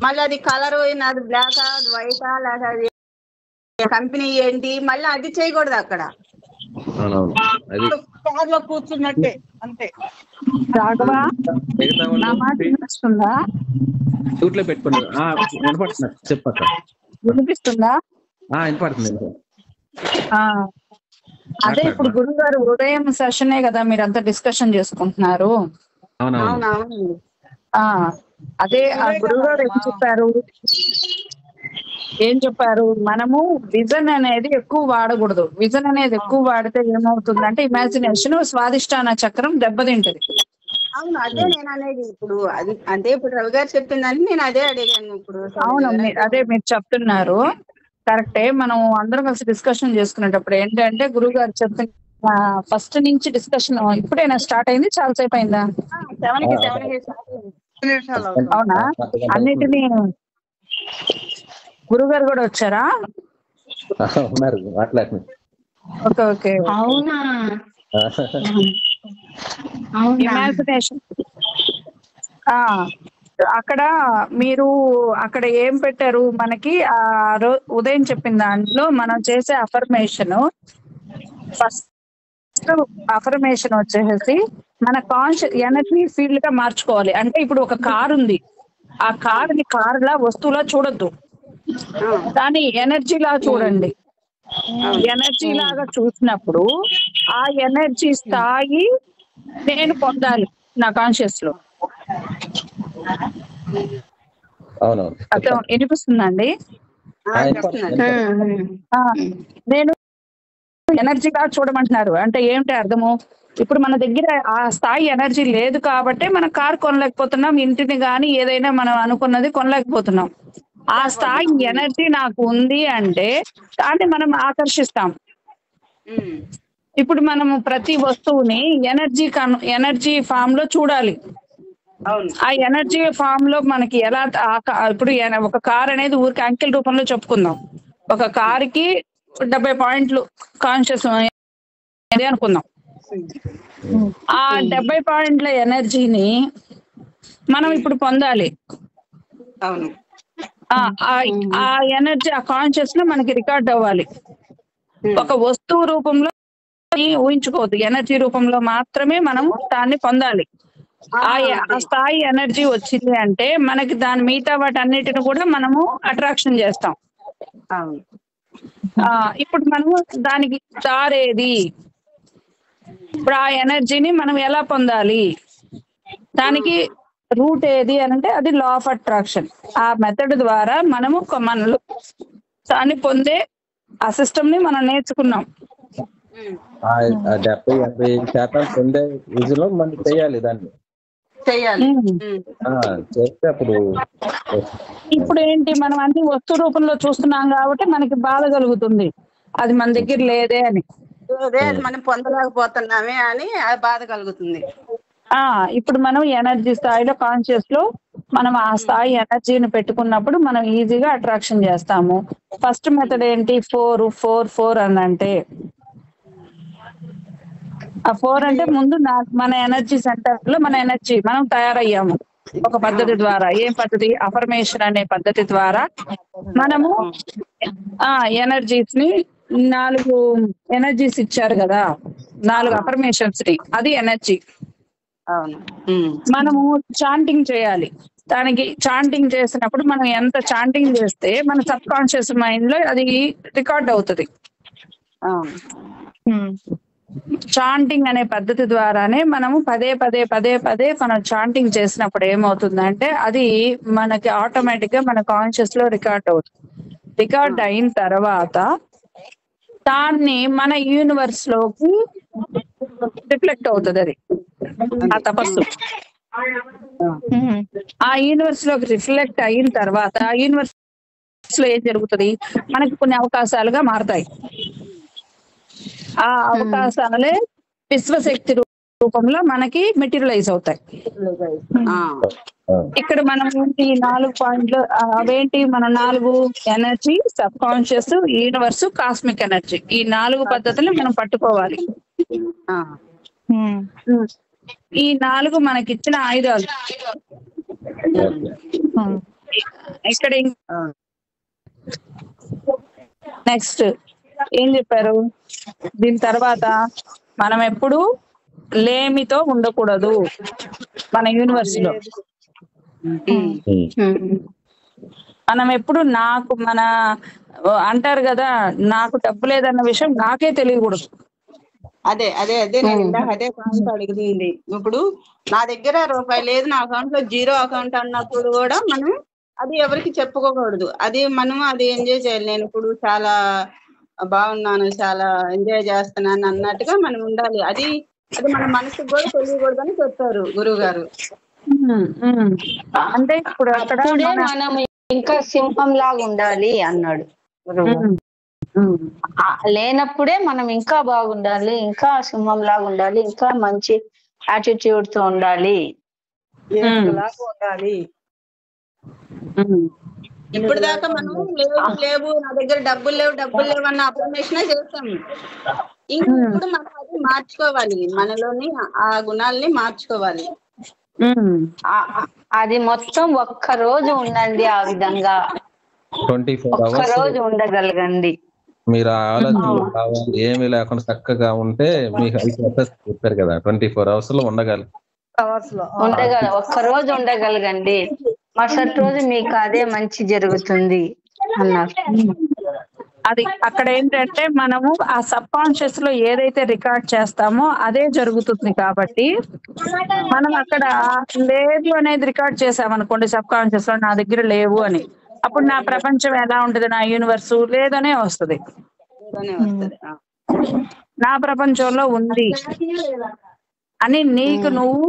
[SPEAKER 7] మళ్ళీ అది కలర్ అది బ్లాక్ వైటా లేదా అది కంపెనీ ఏంటి, మళ్ళీ అది చేయకూడదు అక్కడ.
[SPEAKER 2] కార్ లో కూర్చున్నట్టే అంతే.
[SPEAKER 1] షూట్లో పెట్టుకున్నా వినపడుతున్నా, చెప్పక్క.
[SPEAKER 4] వినిపిస్తుందా?
[SPEAKER 1] వినపడుతుంది.
[SPEAKER 4] అదే ఇప్పుడు గురువు గారు ఉదయం సెషనే కదా మీరంతా డిస్కషన్ చేసుకుంటున్నారు. అదే ఆ గురువు గారు ఏం చెప్పారు, మనము విజన్ అనేది ఎక్కువ వాడకూడదు. విజన్ అనేది ఎక్కువ వాడితే ఏమవుతుందంటే ఇమాజినేషన్, స్వాదిష్టాన చక్రం దెబ్బతింటది.
[SPEAKER 7] అవును, అదే నేను అనేది. ఇప్పుడు అది అంటే ఇప్పుడు రవి గారు చెప్పిందని నేను అదే అడిగాను. ఇప్పుడు
[SPEAKER 4] అవును, అదే మీరు చెప్తున్నారు కరెక్టే. మనం అందరం కలిసి డిస్కషన్ చేసుకునేటప్పుడు ఏంటంటే గురువు గారు చెప్పిన ఫస్ట్ నుంచి డిస్కషన్ ఇప్పుడైనా స్టార్ట్ అయింది, చాలా సేపు అయిందా? అవునా? అన్నిటినీ గురుగారు కూడా వచ్చారా? Okay okay.
[SPEAKER 3] అవునా?
[SPEAKER 4] ఇమాజినేషన్ అక్కడ మీరు అక్కడ ఏం పెట్టారు మనకి ఉదయం చెప్పిన దాంట్లో మనం చేసే ఫస్ట్ అఫర్మేషన్ వచ్చేసి మన కాన్షియస్ ఎనర్జీ ఫీల్డ్ గా మార్చుకోవాలి. అంటే ఇప్పుడు ఒక కార్ ఉంది, ఆ కారుని కారులా వస్తువులా చూడొద్దు, దాని ఎనర్జీలా చూడండి. ఎనర్జీ లాగా చూసినప్పుడు ఆ ఎనర్జీ స్థాయి నేను పొందాలి నా కాన్షియస్ లో. అర్థం వినిపిస్తుందండి? నేను ఎనర్జీగా చూడమంటున్నారు అంటే ఏంటి అర్థము? ఇప్పుడు మన దగ్గర ఆ స్థాయి ఎనర్జీ లేదు కాబట్టి మనం కార్ కొనలేకపోతున్నాం, ఇంటిని కానీ ఏదైనా మనం అనుకున్నది కొనలేకపోతున్నాం. ఆ స్థాయి ఎనర్జీ నాకు ఉంది అంటే దాన్ని మనం ఆకర్షిస్తాం. ఇప్పుడు మనము ప్రతి వస్తువుని ఎనర్జీ ఫామ్ లో చూడాలి.
[SPEAKER 9] ఆ ఎనర్జీ ఫామ్ లో మనకి ఎలా ఇప్పుడు ఒక కార్ అనేది ఊరికి అంకెల రూపంలో చెప్పుకుందాం. ఒక కార్ కి 70 పాయింట్లు కాన్షియస్ అనుకుందాం. ఆ 70 పాయింట్ల ఎనర్జీని మనం ఇప్పుడు పొందాలి. ఆ ఎనర్జీ ఆ కాన్షియస్ లో మనకి రికార్డ్ అవ్వాలి. ఒక వస్తువు రూపంలో ఊహించుకోవద్దు, ఎనర్జీ రూపంలో మాత్రమే మనం దాన్ని పొందాలి. ఆ స్థాయి ఎనర్జీ వచ్చింది అంటే మనకి దాని మిగతా వాటి అన్నిటిని కూడా మనము అట్రాక్షన్ చేస్తాం. ఇప్పుడు మనము దానికి దారేది, ఇప్పుడు ఆ ఎనర్జీని మనం ఎలా పొందాలి, దానికి రూట్ ఏది అని అంటే అది లా ఆఫ్ అట్రాక్షన్. ఆ మెథడ్ ద్వారా మనము మనలో దాన్ని పొందే ఆ సిస్టమ్ ని మనం నేర్చుకున్నాం.
[SPEAKER 1] 70-80% పొందే విజులో మనం చేయాలి దాన్ని చేస్తే అప్పుడు.
[SPEAKER 9] ఇప్పుడు ఏంటి, మనం అన్ని వస్తు రూపంలో చూస్తున్నాం కాబట్టి మనకి బాధ కలుగుతుంది, అది మన దగ్గర లేదే అని,
[SPEAKER 7] మనం పొందలేకపోతున్నామే అని బాధ కలుగుతుంది.
[SPEAKER 9] ఇప్పుడు మనం ఎనర్జీ స్థాయిలో కాన్షియస్ లో మనం ఆ స్థాయి ఎనర్జీని పెట్టుకున్నప్పుడు మనం ఈజీగా అట్రాక్షన్ చేస్తాము. ఫస్ట్ మెథడ్ ఏంటి, 4 అని అంటే ఆ 4 అంటే ముందు మన ఎనర్జీ సెంటర్ లో మన ఎనర్జీ మనం తయారయ్యాము ఒక పద్ధతి ద్వారా. ఏం పద్ధతి, అఫర్మేషన్ అనే పద్ధతి ద్వారా మనము ఎనర్జీస్ ని 4 ఎనర్జీస్ ఇచ్చారు కదా, 4 అఫర్మేషన్స్ ని, అది ఎనర్జీ. మనము చాంటింగ్ చేయాలి. దానికి చాంటింగ్ చేసినప్పుడు మనం ఎంత చాంటింగ్ చేస్తే మన సబ్ కాన్షియస్ మైండ్ లో అది రికార్డ్ అవుతుంది. చాంటింగ్ అనే పద్ధతి ద్వారానే మనము పదే మనం చాంటింగ్ చేసినప్పుడు ఏమవుతుందంటే అది మనకి ఆటోమేటిక్ గా మన కాన్షియస్ లో రికార్డ్ అవుతుంది. రికార్డ్ అయిన తర్వాత దాన్ని మన యూనివర్స్ లోకి రిఫ్లెక్ట్ అవుతుంది. అది ఆ తపస్సు ఆ యూనివర్స్ లోకి రిఫ్లెక్ట్ అయిన తర్వాత ఆ యూనివర్స్ లో ఏం జరుగుతుంది, మనకి కొన్ని అవకాశాలుగా మారతాయి. ఆ అవకాశాలే విశ్వశక్తి రూపంలో మనకి మెటీరియలైజ్ అవుతాయి. ఇక్కడ మనం ఈ 4 పాయింట్లు అవేంటి, మనం 4 energy, sub conscious, universe, cosmic energy, ఈ 4 పద్ధతులు మనం పట్టుకోవాలి. ఈ 4 మనకిచ్చిన ఆయుధాలు. ఇక్కడ నెక్స్ట్ ఏం చెప్పారు, దీని తర్వాత మనం ఎప్పుడు లేమితో ఉండకూడదు మన యూనివర్స్ లో. మనం ఎప్పుడు మన అంటారు కదా, నాకు డబ్బు లేదన్న విషయం నాకే తెలియకూడదు.
[SPEAKER 7] అదే నేను అదే పాయింట్ అడుగుతుంది. ఇప్పుడు నా దగ్గర రూపాయి లేదు, నా అకౌంట్ లో 0 అకౌంట్ అన్నప్పుడు కూడా మనం అది ఎవరికి చెప్పుకోకూడదు. అది మనం అది ఎంజాయ్ చేయాలి. నేను ఇప్పుడు చాలా బాగున్నాను, చాలా ఎంజాయ్ చేస్తున్నాను అన్నట్టుగా మనం ఉండాలి. అది మన మనసుకు కూడా తెలియకూడదు అని చెప్పారు గురువు గారు.
[SPEAKER 9] అంటే ఇప్పుడు అక్కడ
[SPEAKER 3] మనం ఇంకా సింహం లాగా ఉండాలి అన్నాడు గురువు. లేనప్పుడే మనం ఇంకా బాగుండాలి, ఇంకా సింహం లాగా ఉండాలి, ఇంకా మంచి యాటిట్యూడ్ తో ఉండాలి,
[SPEAKER 7] ఉండాలి. ఇప్పుడు దాకా మనం లేవు నా దగ్గర డబ్బులు లేవు అన్న అఫర్మేషన్ చేస్తాము. ఇప్పుడు మనం అది మార్చుకోవాలి, మనలోని ఆ గుణాలని మార్చుకోవాలి.
[SPEAKER 3] అది మొత్తం ఒక్క రోజు ఉండండి, ఆ విధంగా
[SPEAKER 1] 24
[SPEAKER 3] ఒక్క రోజు ఉండగలగండి.
[SPEAKER 1] మీరు ఆలోచన ఏమీ లేకుండా చక్కగా ఉంటే మీకు చెప్పారు కదా, 24 hours లో
[SPEAKER 3] ఒక్క రోజు ఉండగలగండి, మరుసటి రోజు మీకు అదే మంచి జరుగుతుంది అన్నారు.
[SPEAKER 9] అది అక్కడ ఏంటంటే మనము ఆ సబ్ కాన్షియస్ లో ఏదైతే రికార్డ్ చేస్తామో అదే జరుగుతుంది. కాబట్టి మనం అక్కడ లేదు అనేది రికార్డ్ చేసామనుకోండి సబ్ కాన్షియస్ లో, నా దగ్గర లేవు అని, అప్పుడు నా ప్రపంచం ఎలా ఉంటది, నా యూనివర్స్ లేదనే వస్తుంది. నా ప్రపంచంలో ఉంది అని నీకు నువ్వు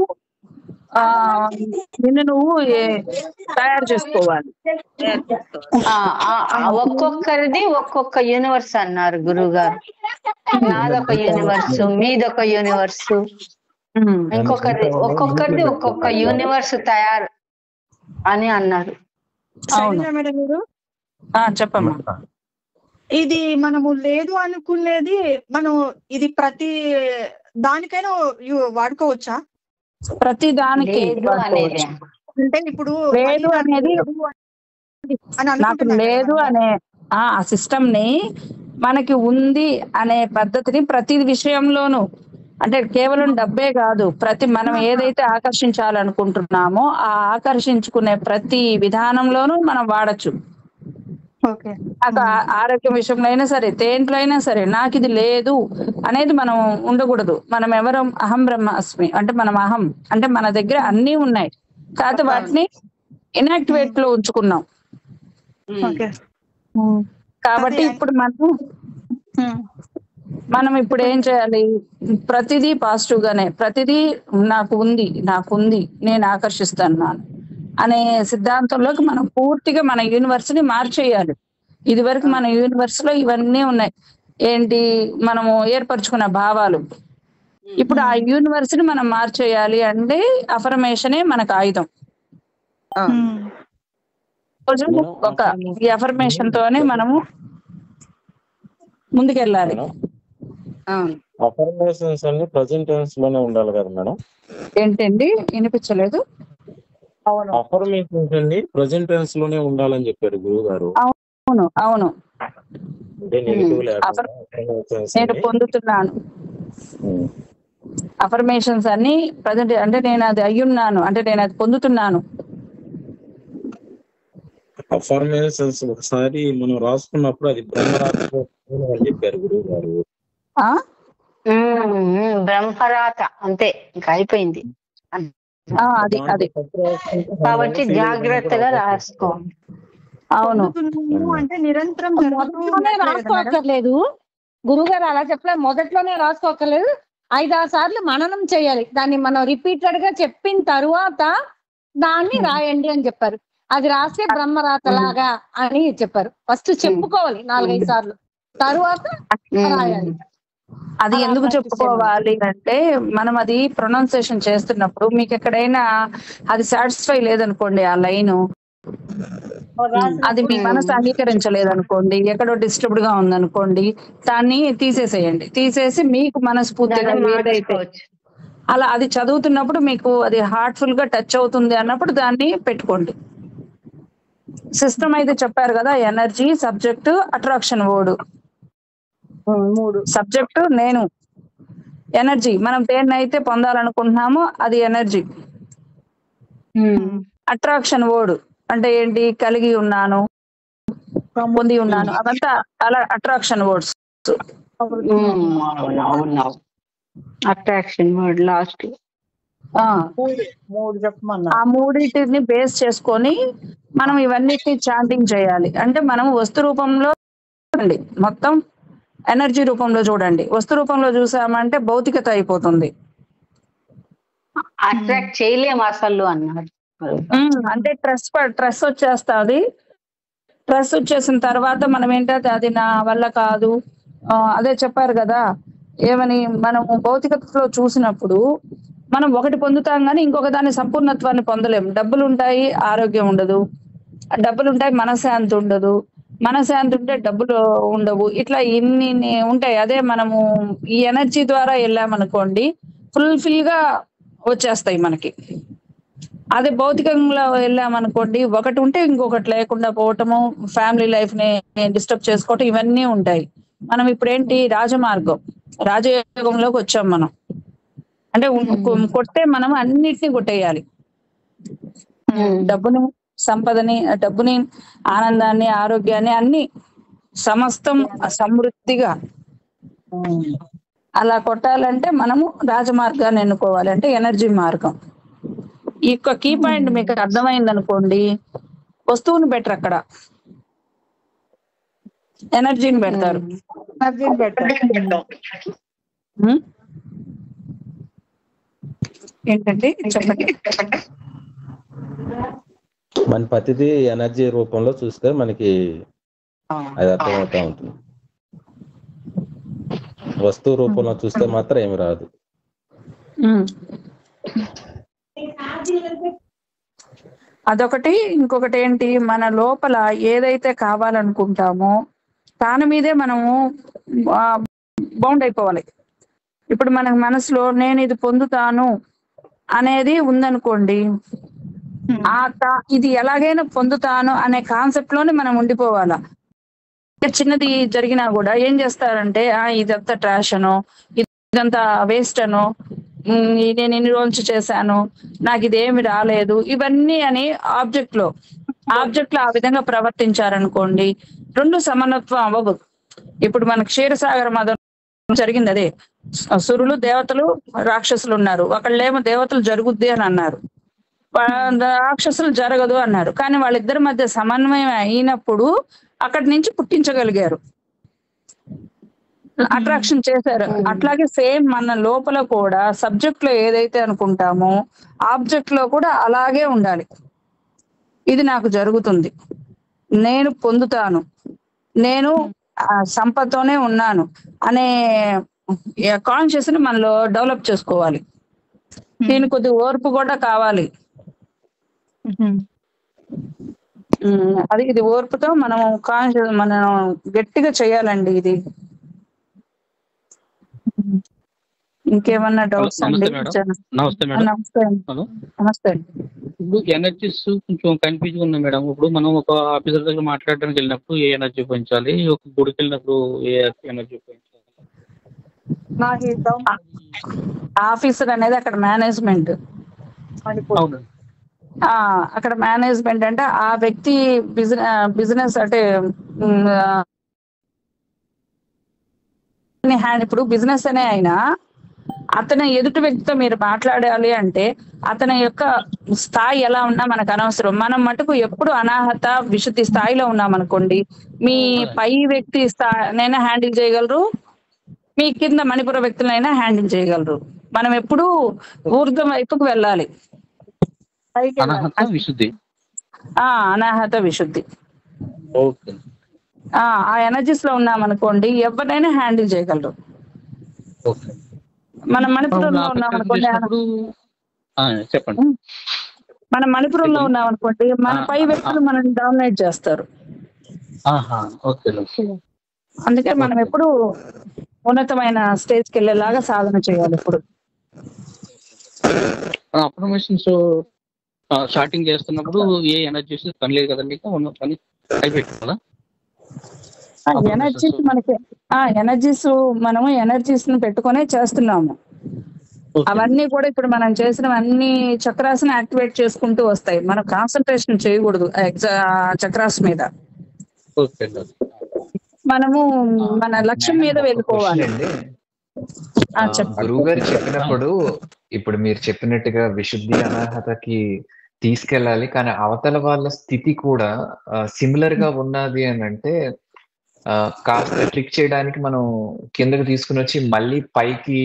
[SPEAKER 9] నిన్ను నువ్వు తయారు చేసుకోవాలి.
[SPEAKER 3] ఒక్కొక్కరిది ఒక్కొక్క యూనివర్స్ అన్నారు గురువు గారు. నాదొక యూనివర్స్, మీదొక యూనివర్స్, ఒక్కొక్కరిది ఒక్కొక్క యూనివర్స్ తయారు అని అన్నారు.
[SPEAKER 9] అవును
[SPEAKER 2] మేడం మీరు
[SPEAKER 9] చెప్పమ్మా.
[SPEAKER 2] ఇది మనము లేదు అనుకునేది మనం ఇది ప్రతి దానికైనా వాడుకోవచ్చా?
[SPEAKER 9] ప్రతి దానికి వాడుకోవచ్చు.
[SPEAKER 2] అంటే ఇప్పుడు
[SPEAKER 9] లేదు అనేది నాకు లేదు అనే ఆ సిస్టమ్ ని మనకి ఉంది అనే పద్ధతిని ప్రతి విషయంలోనూ, అంటే కేవలం డబ్బే కాదు, ప్రతి మనం ఏదైతే ఆకర్షించాలనుకుంటున్నామో ఆ ఆకర్షించుకునే ప్రతి విధానంలోనూ మనం వాడచ్చు. నాకు ఆరోగ్యం విషయంలో అయినా సరే, దేంట్లో అయినా సరే నాకు ఇది లేదు అనేది మనం ఉండకూడదు. మనం ఎవరం? అహం బ్రహ్మాస్మి అంటే మనం అహం అంటే మన దగ్గర అన్నీ ఉన్నాయి, కాకపోతే వాటిని ఇనాక్టివేట్ లో ఉంచుకున్నాం. కాబట్టి ఇప్పుడు మనం ఇప్పుడు ఏం చేయాలి? ప్రతిదీ పాజిటివ్ గానే, ప్రతిదీ నాకు ఉంది నేను ఆకర్షిస్తున్నాను అనే సిద్ధాంతంలోకి మనం పూర్తిగా మన యూనివర్స్ ని మార్చేయాలి. ఇది వరకు మన యూనివర్స్ లో ఇవన్నీ ఉన్నాయి, ఏంటి మనము ఏర్పరచుకున్న భావాలు. ఇప్పుడు ఆ యూనివర్స్ ని మనం మార్చేయాలి అంటే అఫర్మేషనే మనకు ఆయుధం. ఒక ఈ అఫర్మేషన్ తోనే మనము ముందుకెళ్ళాలి.
[SPEAKER 10] అఫర్మేషన్స్ అన్ని ప్రెజెంట్ టెన్స్ లోనే ఉండాలి కదా మేడం?
[SPEAKER 9] ఏంటండి వినిపించలేదు?
[SPEAKER 10] అఫర్మేషన్స్ అన్ని ప్రెజెంట్ టెన్స్ లోనే ఉండాలని చెప్పారు గురువు గారు.
[SPEAKER 9] అవును అవును, నేను పొందుతున్నాను అఫర్మేషన్స్ అన్ని ప్రజెంట్, అంటే నేను అది అయ్యున్నాను అంటే నేను అది పొందుతున్నాను.
[SPEAKER 10] అఫర్మేషన్స్ ఒకసారి మనం రాసుకున్నప్పుడు అది బ్రహ్మరాత అని చెప్పారు గురువు గారు.
[SPEAKER 3] బ్రహ్మరాత అంతే, ఇంకా అయిపోయింది.
[SPEAKER 9] అది
[SPEAKER 3] కాబట్టి జాగ్రత్తగా రాసుకోండి.
[SPEAKER 9] అవును,
[SPEAKER 2] అంటే నిరంతరం
[SPEAKER 4] మొదట్లోనే రాసుకోక్కర్లేదు గురుగారు, అలా చెప్పలేదు. మొదట్లోనే రాసుకోక్కర్లేదు, 5-6 సార్లు మననం చేయాలి. దాన్ని మనం రిపీటెడ్ గా చెప్పిన తరువాత దాన్ని రాయండి అని చెప్పారు. అది రాస్తే బ్రహ్మరాతలాగా అని చెప్పారు. ఫస్ట్ చెప్పుకోవాలి 4-5 సార్లు, తరువాత రాయాలి.
[SPEAKER 9] అది ఎందుకు చెప్పుకోవాలి అంటే మనం అది ప్రొనౌన్సియేషన్ చేస్తున్నప్పుడు మీకు ఎక్కడైనా అది సాటిస్ఫై లేదనుకోండి, ఆ లైన్ అది మీ మనసు అంగీకరించలేదనుకోండి, ఎక్కడో డిస్టర్బ్డ్ గా ఉందనుకోండి, దాన్ని తీసేసేయండి. తీసేసి మీకు మనస్ఫూర్తిగా ఏదైతే అలా అది చదువుతున్నప్పుడు మీకు అది హార్ట్ఫుల్ గా టచ్ అవుతుంది అన్నప్పుడు దాన్ని పెట్టుకోండి. సిస్టమ్ అయితే చెప్పారు కదా, energy, subject, attraction word. 3 subject నేను, ఎనర్జీ మనం దేన్నైతే పొందాలనుకుంటున్నామో అది ఎనర్జీ. అట్రాక్షన్ వర్డ్ అంటే ఏంటి? కలిగి ఉన్నాను, పొంది ఉన్నాను, అదంతా అలా attraction words.
[SPEAKER 3] Attraction word last.
[SPEAKER 9] ఆ 3 బేస్ చేసుకొని మనం ఇవన్నిటిని చాంటింగ్ చేయాలి. అంటే మనం వస్తు రూపంలో చూడండి, మొత్తం ఎనర్జీ రూపంలో చూడండి. వస్తు రూపంలో చూసామంటే భౌతికత అయిపోతుంది,
[SPEAKER 3] అట్రాక్ట్ చేయలేము అసలు అన్నారు.
[SPEAKER 9] అంటే స్ట్రెస్ వచ్చేస్తుంది. స్ట్రెస్ వచ్చేసిన తర్వాత మనం ఏంటంటే అది నా వల్ల కాదు, అదే చెప్పారు కదా ఏమని, మనం భౌతికతలో చూసినప్పుడు మనం ఒకటి పొందుతాం కానీ ఇంకొక దాని సంపూర్ణత్వాన్ని పొందలేము. డబ్బులు ఉంటాయి, ఆరోగ్యం ఉండదు. డబ్బులు ఉంటాయి, మనశ్శాంతి ఉండదు. మనశ్శాంతి ఉంటే డబ్బులు ఉండవు. ఇట్లా ఇన్ని ఉంటాయి. అదే మనము ఈ ఎనర్జీ ద్వారా వెళ్ళామనుకోండి, ఫుల్ఫిల్ గా వచ్చేస్తాయి మనకి. అదే భౌతికంలో వెళ్ళామనుకోండి, ఒకటి ఉంటే ఇంకొకటి లేకుండా పోవటము, ఫ్యామిలీ లైఫ్ ని డిస్టర్బ్ చేసుకోవటం, ఇవన్నీ ఉంటాయి. మనం ఇప్పుడు ఏంటి రాజమార్గం, రాజయోగంలోకి వచ్చాం మనం. అంటే కొట్టే మనం అన్నిటినీ కొట్టేయాలి. డబ్బుని, సంపదని, డబ్బుని, ఆనందాన్ని, ఆరోగ్యాన్ని, అన్ని సమస్తం సమృద్ధిగా అలా కొట్టాలంటే మనము రాజమార్గాన్ని ఎన్నుకోవాలి, అంటే ఎనర్జీ మార్గం. ఈ కీ పాయింట్ మీకు అర్థమైంది అనుకోండి, వస్తువుని బెటర్, అక్కడ ఎనర్జీని పెడతారు. ఏంటండి చెప్పండి.
[SPEAKER 1] మన ప్రతిదీ ఎనర్జీ రూపంలో చూస్తే మనకి అది అర్థమవుతా ఉంటుంది. వస్తువు రూపంలో చూస్తే మాత్రం ఏమి రాదు.
[SPEAKER 9] అదొకటి. ఇంకొకటి ఏంటి, మన లోపల ఏదైతే కావాలనుకుంటామో దాని మీదే మనము బౌండ్ అయిపోవాలి. ఇప్పుడు మన మనసులో నేను ఇది పొందుతాను అనేది ఉందనుకోండి, ఇది ఎలాగైనా పొందుతాను అనే కాన్సెప్ట్ లోనే మనం ఉండిపోవాలా. చిన్నది జరిగినా కూడా ఏం చేస్తారంటే ఇదంతా ట్రాష్ అనో, ఇదంతా వేస్ట్ అనో, నేను ఎన్ని రోజులు చేశాను, నాకు ఇదేమి రాలేదు, ఇవన్నీ అని ఆబ్జెక్ట్ లో ఆ విధంగా ప్రవర్తించారనుకోండి, రెండు సమానత్వం అవ్వదు. ఇప్పుడు మన క్షీరసాగర మదం జరిగింది అదే. సురులు దేవతలు రాక్షసులు ఉన్నారు. ఒకళ్ళేమో దేవతలు జరుగుద్ది అని అన్నారు, రాక్షసులు జరగదు అన్నారు. కానీ వాళ్ళిద్దరి మధ్య సమన్వయం అయినప్పుడు అక్కడి నుంచి పుట్టించగలిగారు, అట్రాక్షన్ చేశారు. అట్లాగే సేమ్ మన లోపల కూడా సబ్జెక్ట్ లో ఏదైతే అనుకుంటామో ఆబ్జెక్ట్ లో కూడా అలాగే ఉండాలి. ఇది నాకు జరుగుతుంది, నేను పొందుతాను, నేను సంపదతోనే ఉన్నాను అనే కాన్షియస్ ని మనలో డెవలప్ చేసుకోవాలి. దీని కొద్ది ఓర్పు కూడా కావాలి. ఇది ఓర్పుతో మనం కాన్షియస్ మనం గట్టిగా చేయాలండి ఇది. ఇంకేమన్నా డౌట్స్ అండి?
[SPEAKER 11] నమస్తే మేడం.
[SPEAKER 9] నమస్తే.
[SPEAKER 11] ఇప్పుడు ఎనర్జీస్ కొంచెం కన్ఫ్యూజ్ ఉంది మేడం. ఇప్పుడు మనం ఒక ఆఫీసర్ దగ్గర మాట్లాడడానికి వెళ్ళినప్పుడు ఏ ఎనర్జీ పెంచాలి, ఒక గుడికి వెళ్ళినప్పుడు ఏ ఎనర్జీ పెంచాలి?
[SPEAKER 9] ఆఫీసర్ అనేది అక్కడ మేనేజ్మెంట్. అక్కడ మేనేజ్మెంట్ అంటే ఆ వ్యక్తి బిజినెస్ అంటే ఇప్పుడు బిజినెస్ అనే అయినా అతని ఎదుటి వ్యక్తితో మీరు మాట్లాడాలి అంటే అతని యొక్క స్థాయి ఎలా ఉన్నా మనకు అనవసరం. మనం మటుకు ఎప్పుడు అనాహత విశుద్ధి స్థాయిలో ఉన్నాం అనుకోండి, మీ పై వ్యక్తి స్థాయినైనా హ్యాండిల్ చేయగలరు, మీ కింద మణిపుర వ్యక్తులైనా హ్యాండిల్ చేయగలరు. మనం ఎప్పుడు ఊర్ధ్వం వైపుకు వెళ్ళాలి.
[SPEAKER 11] అనాహత విశుద్ధి.
[SPEAKER 9] అనాహత విశుద్ధి. ఆ ఎనర్జీస్ లో ఉన్నాం అనుకోండి ఎవరినైనా హ్యాండిల్ చేయగలరు. మనం మణిపురంలో ఉన్నాం అనుకోండి,
[SPEAKER 11] చెప్పండి.
[SPEAKER 9] మనం మణిపురంలో ఉన్నాం అనుకోండి మన పై వ్యక్తులు మనల్ని డామినేట్ చేస్తారు. అందుకే మనం ఎప్పుడు ఉన్నతమైన స్టేజ్కి వెళ్ళేలాగా సాధన చేయాలి. ఇప్పుడు
[SPEAKER 11] అఫర్మేషన్స్ స్టార్టింగ్ చేస్తున్నప్పుడు ఏ ఎనర్జీస్ పని లేదు కదండి, పని అయిపోయింది కదా.
[SPEAKER 9] ఎనర్జీస్ మనకి ఎనర్జీస్ మనము ఎనర్జీస్ ని పెట్టుకునే చేస్తున్నాము. అవన్నీ కూడా ఇప్పుడు మనం చేసిన అన్ని చక్రాస్ ని యాక్టివేట్ చేసుకుంటూ వస్తాయి. మనం కాన్సన్ట్రేషన్ చేయకూడదు చక్రాస్ మీద, మనము మన లక్ష్యం మీద వెళ్ళిపోవాలి.
[SPEAKER 12] గురువు గారు చెప్పినప్పుడు ఇప్పుడు మీరు చెప్పినట్టుగా విశుద్ధి అనాహతకి తీసుకెళ్ళాలి, కానీ అవతల వాళ్ళ స్థితి కూడా సిమిలర్ గా ఉన్నది అని అంటే కాస్త ట్రిక్ చేయడానికి మనం కిందకి తీసుకుని వచ్చి మళ్ళీ పైకి,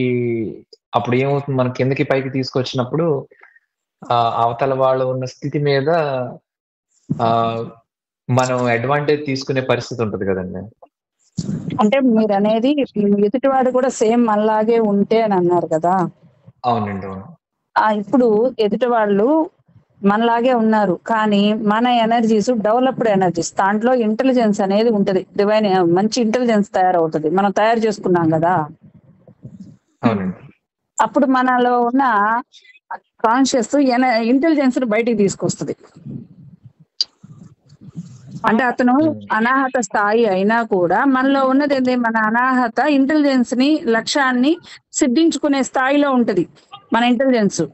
[SPEAKER 12] అప్పుడు ఏమవుతుంది, మనం కిందకి పైకి తీసుకొచ్చినప్పుడు అవతల వాళ్ళు ఉన్న స్థితి మీద మనం అడ్వాంటేజ్ తీసుకునే పరిస్థితి ఉంటది కదండి.
[SPEAKER 9] అంటే మీరు అనేది ఎదుటివాడు కూడా సేమ్ మనలాగే ఉంటే అని అన్నారు కదా.
[SPEAKER 12] అవునండి.
[SPEAKER 9] ఇప్పుడు ఎదుటి వాళ్ళు మనలాగే ఉన్నారు, కానీ మన ఎనర్జీస్ డెవలప్డ్ ఎనర్జీస్, దాంట్లో ఇంటెలిజెన్స్ అనేది ఉంటది, డివైన్ మంచి ఇంటెలిజెన్స్ తయారవుతుంది. మనం తయారు చేసుకున్నాం కదా. అప్పుడు మనలో ఉన్న కాన్షియస్ ఇంటెలిజెన్స్ బయటికి తీసుకొస్తుంది. అంటే అతను అనాహత స్థాయి అయినా కూడా మనలో ఉన్నది ఏంటి, మన అనాహత ఇంటెలిజెన్స్ ని లక్ష్యాన్ని సిద్ధించుకునే స్థాయిలో ఉంటది మన ఇంటెలిజెన్స్.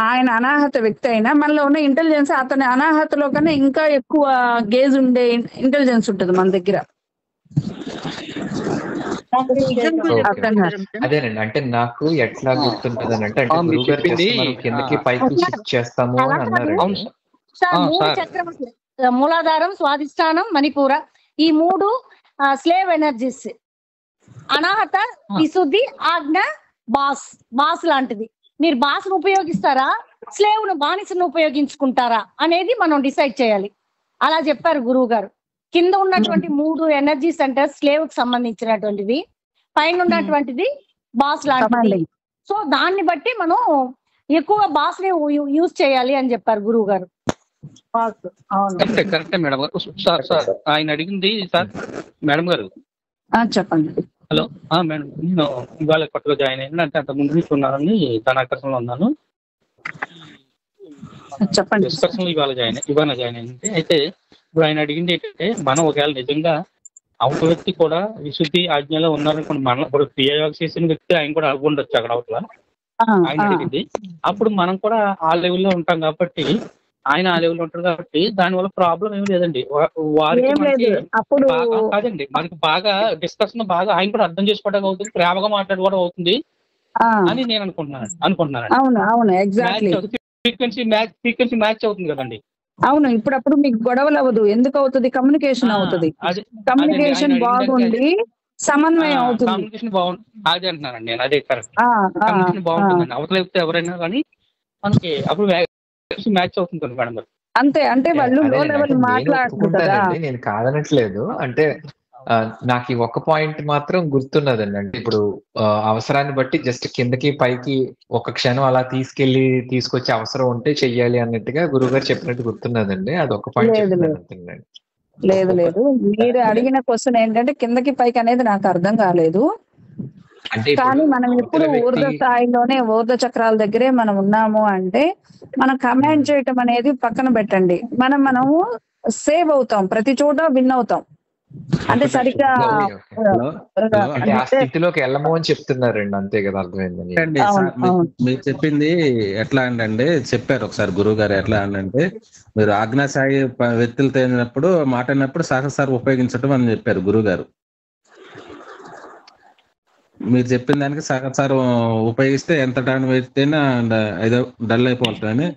[SPEAKER 9] ఆయన అనాహత వ్యక్తి అయినా మనలో ఉన్న ఇంటెలిజెన్స్ అతని అనాహతలో కన్నా ఇంకా ఎక్కువ గేజ్ ఉండే ఇంటెలిజెన్స్ ఉంటుంది మన దగ్గర.
[SPEAKER 12] అదేనండి, అంటే నాకు ఎట్లా గుర్తుంటది అని అంటే గురువు గారు కిందకి పైకి షిఫ్ట్ చేస్తాము అని అన్నారు.
[SPEAKER 4] మూడు చక్రములు మూలాధారం, స్వాధిష్టానం, మణిపూర, ఈ మూడు స్లేవ్ ఎనర్జీస్. అనాహత, విశుద్ధి, ఆజ్ఞ, బాస్ లాంటిది. మీరు బాస్ ను ఉపయోగిస్తారా, స్లేవ్ ను బానిసను ఉపయోగించుకుంటారా అనేది మనం డిసైడ్ చేయాలి. అలా చెప్పారు గురువు గారు. కింద ఉన్నటువంటి మూడు ఎనర్జీ సెంటర్స్ స్లేవ్ కి సంబంధించినటువంటివి, పైన ఉన్నటువంటిది బాస్ లాంటిది. సో దాన్ని బట్టి మనం ఎక్కువ బాస్ ని యూజ్ చేయాలి అని చెప్పారు గురువు గారు.
[SPEAKER 11] కరెక్టే మేడం గారు. సార్ ఆయన అడిగింది సార్ మేడం గారు.
[SPEAKER 9] చెప్పండి.
[SPEAKER 11] హలో మేడం, నేను ఇవాళ కొత్తగా జాయిన్ అయ్యాను. అంటే అంత ముందు నుంచి ఉన్నానని తన ఆకర్షణలో ఉన్నాను.
[SPEAKER 9] చెప్పండి.
[SPEAKER 11] డిస్కషన్ ఇవాళ జాయిన్ అయింది. అయితే ఇప్పుడు ఆయన అడిగింది ఏంటంటే, మనం ఒకవేళ నిజంగా అవతల వ్యక్తి కూడా విశుద్ధి ఆజ్ఞలో ఉన్నారనుకోండి, మనం ఇప్పుడు క్రియాయోగ చేసిన వ్యక్తి ఆయన కూడా ఉండొచ్చు అక్కడ అవతల. ఆయన అడిగింది అప్పుడు మనం కూడా ఆ లెవెల్లో ఉంటాం కాబట్టి, ఆయన ఆ లెవెల్లో ఉంటారు కాబట్టి దానివల్ల ప్రాబ్లం ఏమి లేదండి. వారికి కాదండి, మనకి బాగా డిస్కషన్ బాగా ఆయన కూడా అర్థం చేసుకోవడం అవుతుంది, ప్రేమగా మాట్లాడుకోవడం అవుతుంది అని నేను అనుకుంటున్నాను. ఫ్రీక్వెన్సీ మ్యాచ్ అవుతుంది కదండి.
[SPEAKER 9] అవును, ఇప్పుడప్పుడు మీకు గొడవలు అవ్వదు. ఎందుకు అవుతుంది? కమ్యూనికేషన్ అవుతుంది. కమ్యూనికేషన్ బాగుండి సమన్వయం అవుతుంది.
[SPEAKER 11] కమ్యూనికేషన్ బాగుంది, అదే అంటున్నానండి నేను. అదే కరెక్ట్. కమ్యూనికేషన్ బాగుంటుందండి. అవతల వ్యక్తి ఎవరైనా కానీ మనకి అప్పుడు మ్యాచ్ అవుతుంది మేడం గారు.
[SPEAKER 9] అంతే. అంటే వాళ్ళు లో లెవెల్ మాట్లాడుకుంటారు.
[SPEAKER 12] నేను కాదనట్లేదు. అంటే నాకు ఈ ఒక్క పాయింట్ మాత్రం గుర్తున్నదండి. అంటే ఇప్పుడు అవసరాన్ని బట్టి జస్ట్ కిందకి పైకి ఒక క్షణం అలా తీసుకొచ్చే అవసరం ఉంటే చెయ్యాలి అన్నట్టుగా గురువుగారు చెప్పినట్టు గుర్తున్నదండి. అది ఒక పాయింట్.
[SPEAKER 9] లేదు, మీరు అడిగిన క్వశ్చన్ ఏంటంటే కిందకి పైకి అనేది నాకు అర్థం కాలేదు. కానీ మనం ఇప్పుడు ఊర్ధ స్థాయిలోనే ఊర్ధ చక్రాల దగ్గరే మనం ఉన్నాము అంటే మనం కమాండ్ చేయటం అనేది పక్కన పెట్టండి. మనము సేవ్ అవుతాం, ప్రతి చోట విన్ అవుతాం. అంటే సరిగ్గా
[SPEAKER 12] ఆ స్థితిలోకి వెళ్ళము అని చెప్తున్నారండి. అంతే కదా, అర్థమైందండి.
[SPEAKER 1] మీరు చెప్పింది ఎట్లా అంటే చెప్పారు ఒకసారి గురువు గారు. ఎట్లా అంటే మీరు ఆజ్ఞాసాయి వ్యక్తులతో అయినప్పుడు మాట్లాడినప్పుడు సహస్రాలు ఉపయోగించడం అని చెప్పారు గురువు గారు. మీరు చెప్పిన దానికి సహస్రం ఉపయోగిస్తే ఎంత టైం అయితేనా ఏదో డల్ అయిపోతాయని,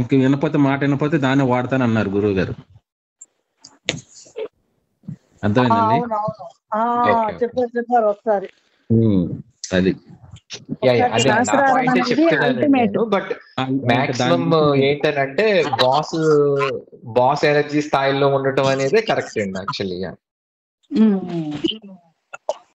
[SPEAKER 1] ఇంక వినపోతే దాన్ని వాడతాను అన్నారు గురువు గారు. అర్థమైందండి.
[SPEAKER 2] చెప్పారు ఒకసారి.
[SPEAKER 1] అది
[SPEAKER 12] బట్ మాక్సిమం ఏంటంటే బాస్ ఎనర్జీ స్థాయిలో ఉండటం అనేది కరెక్ట్ అండి యాక్చువల్లీ.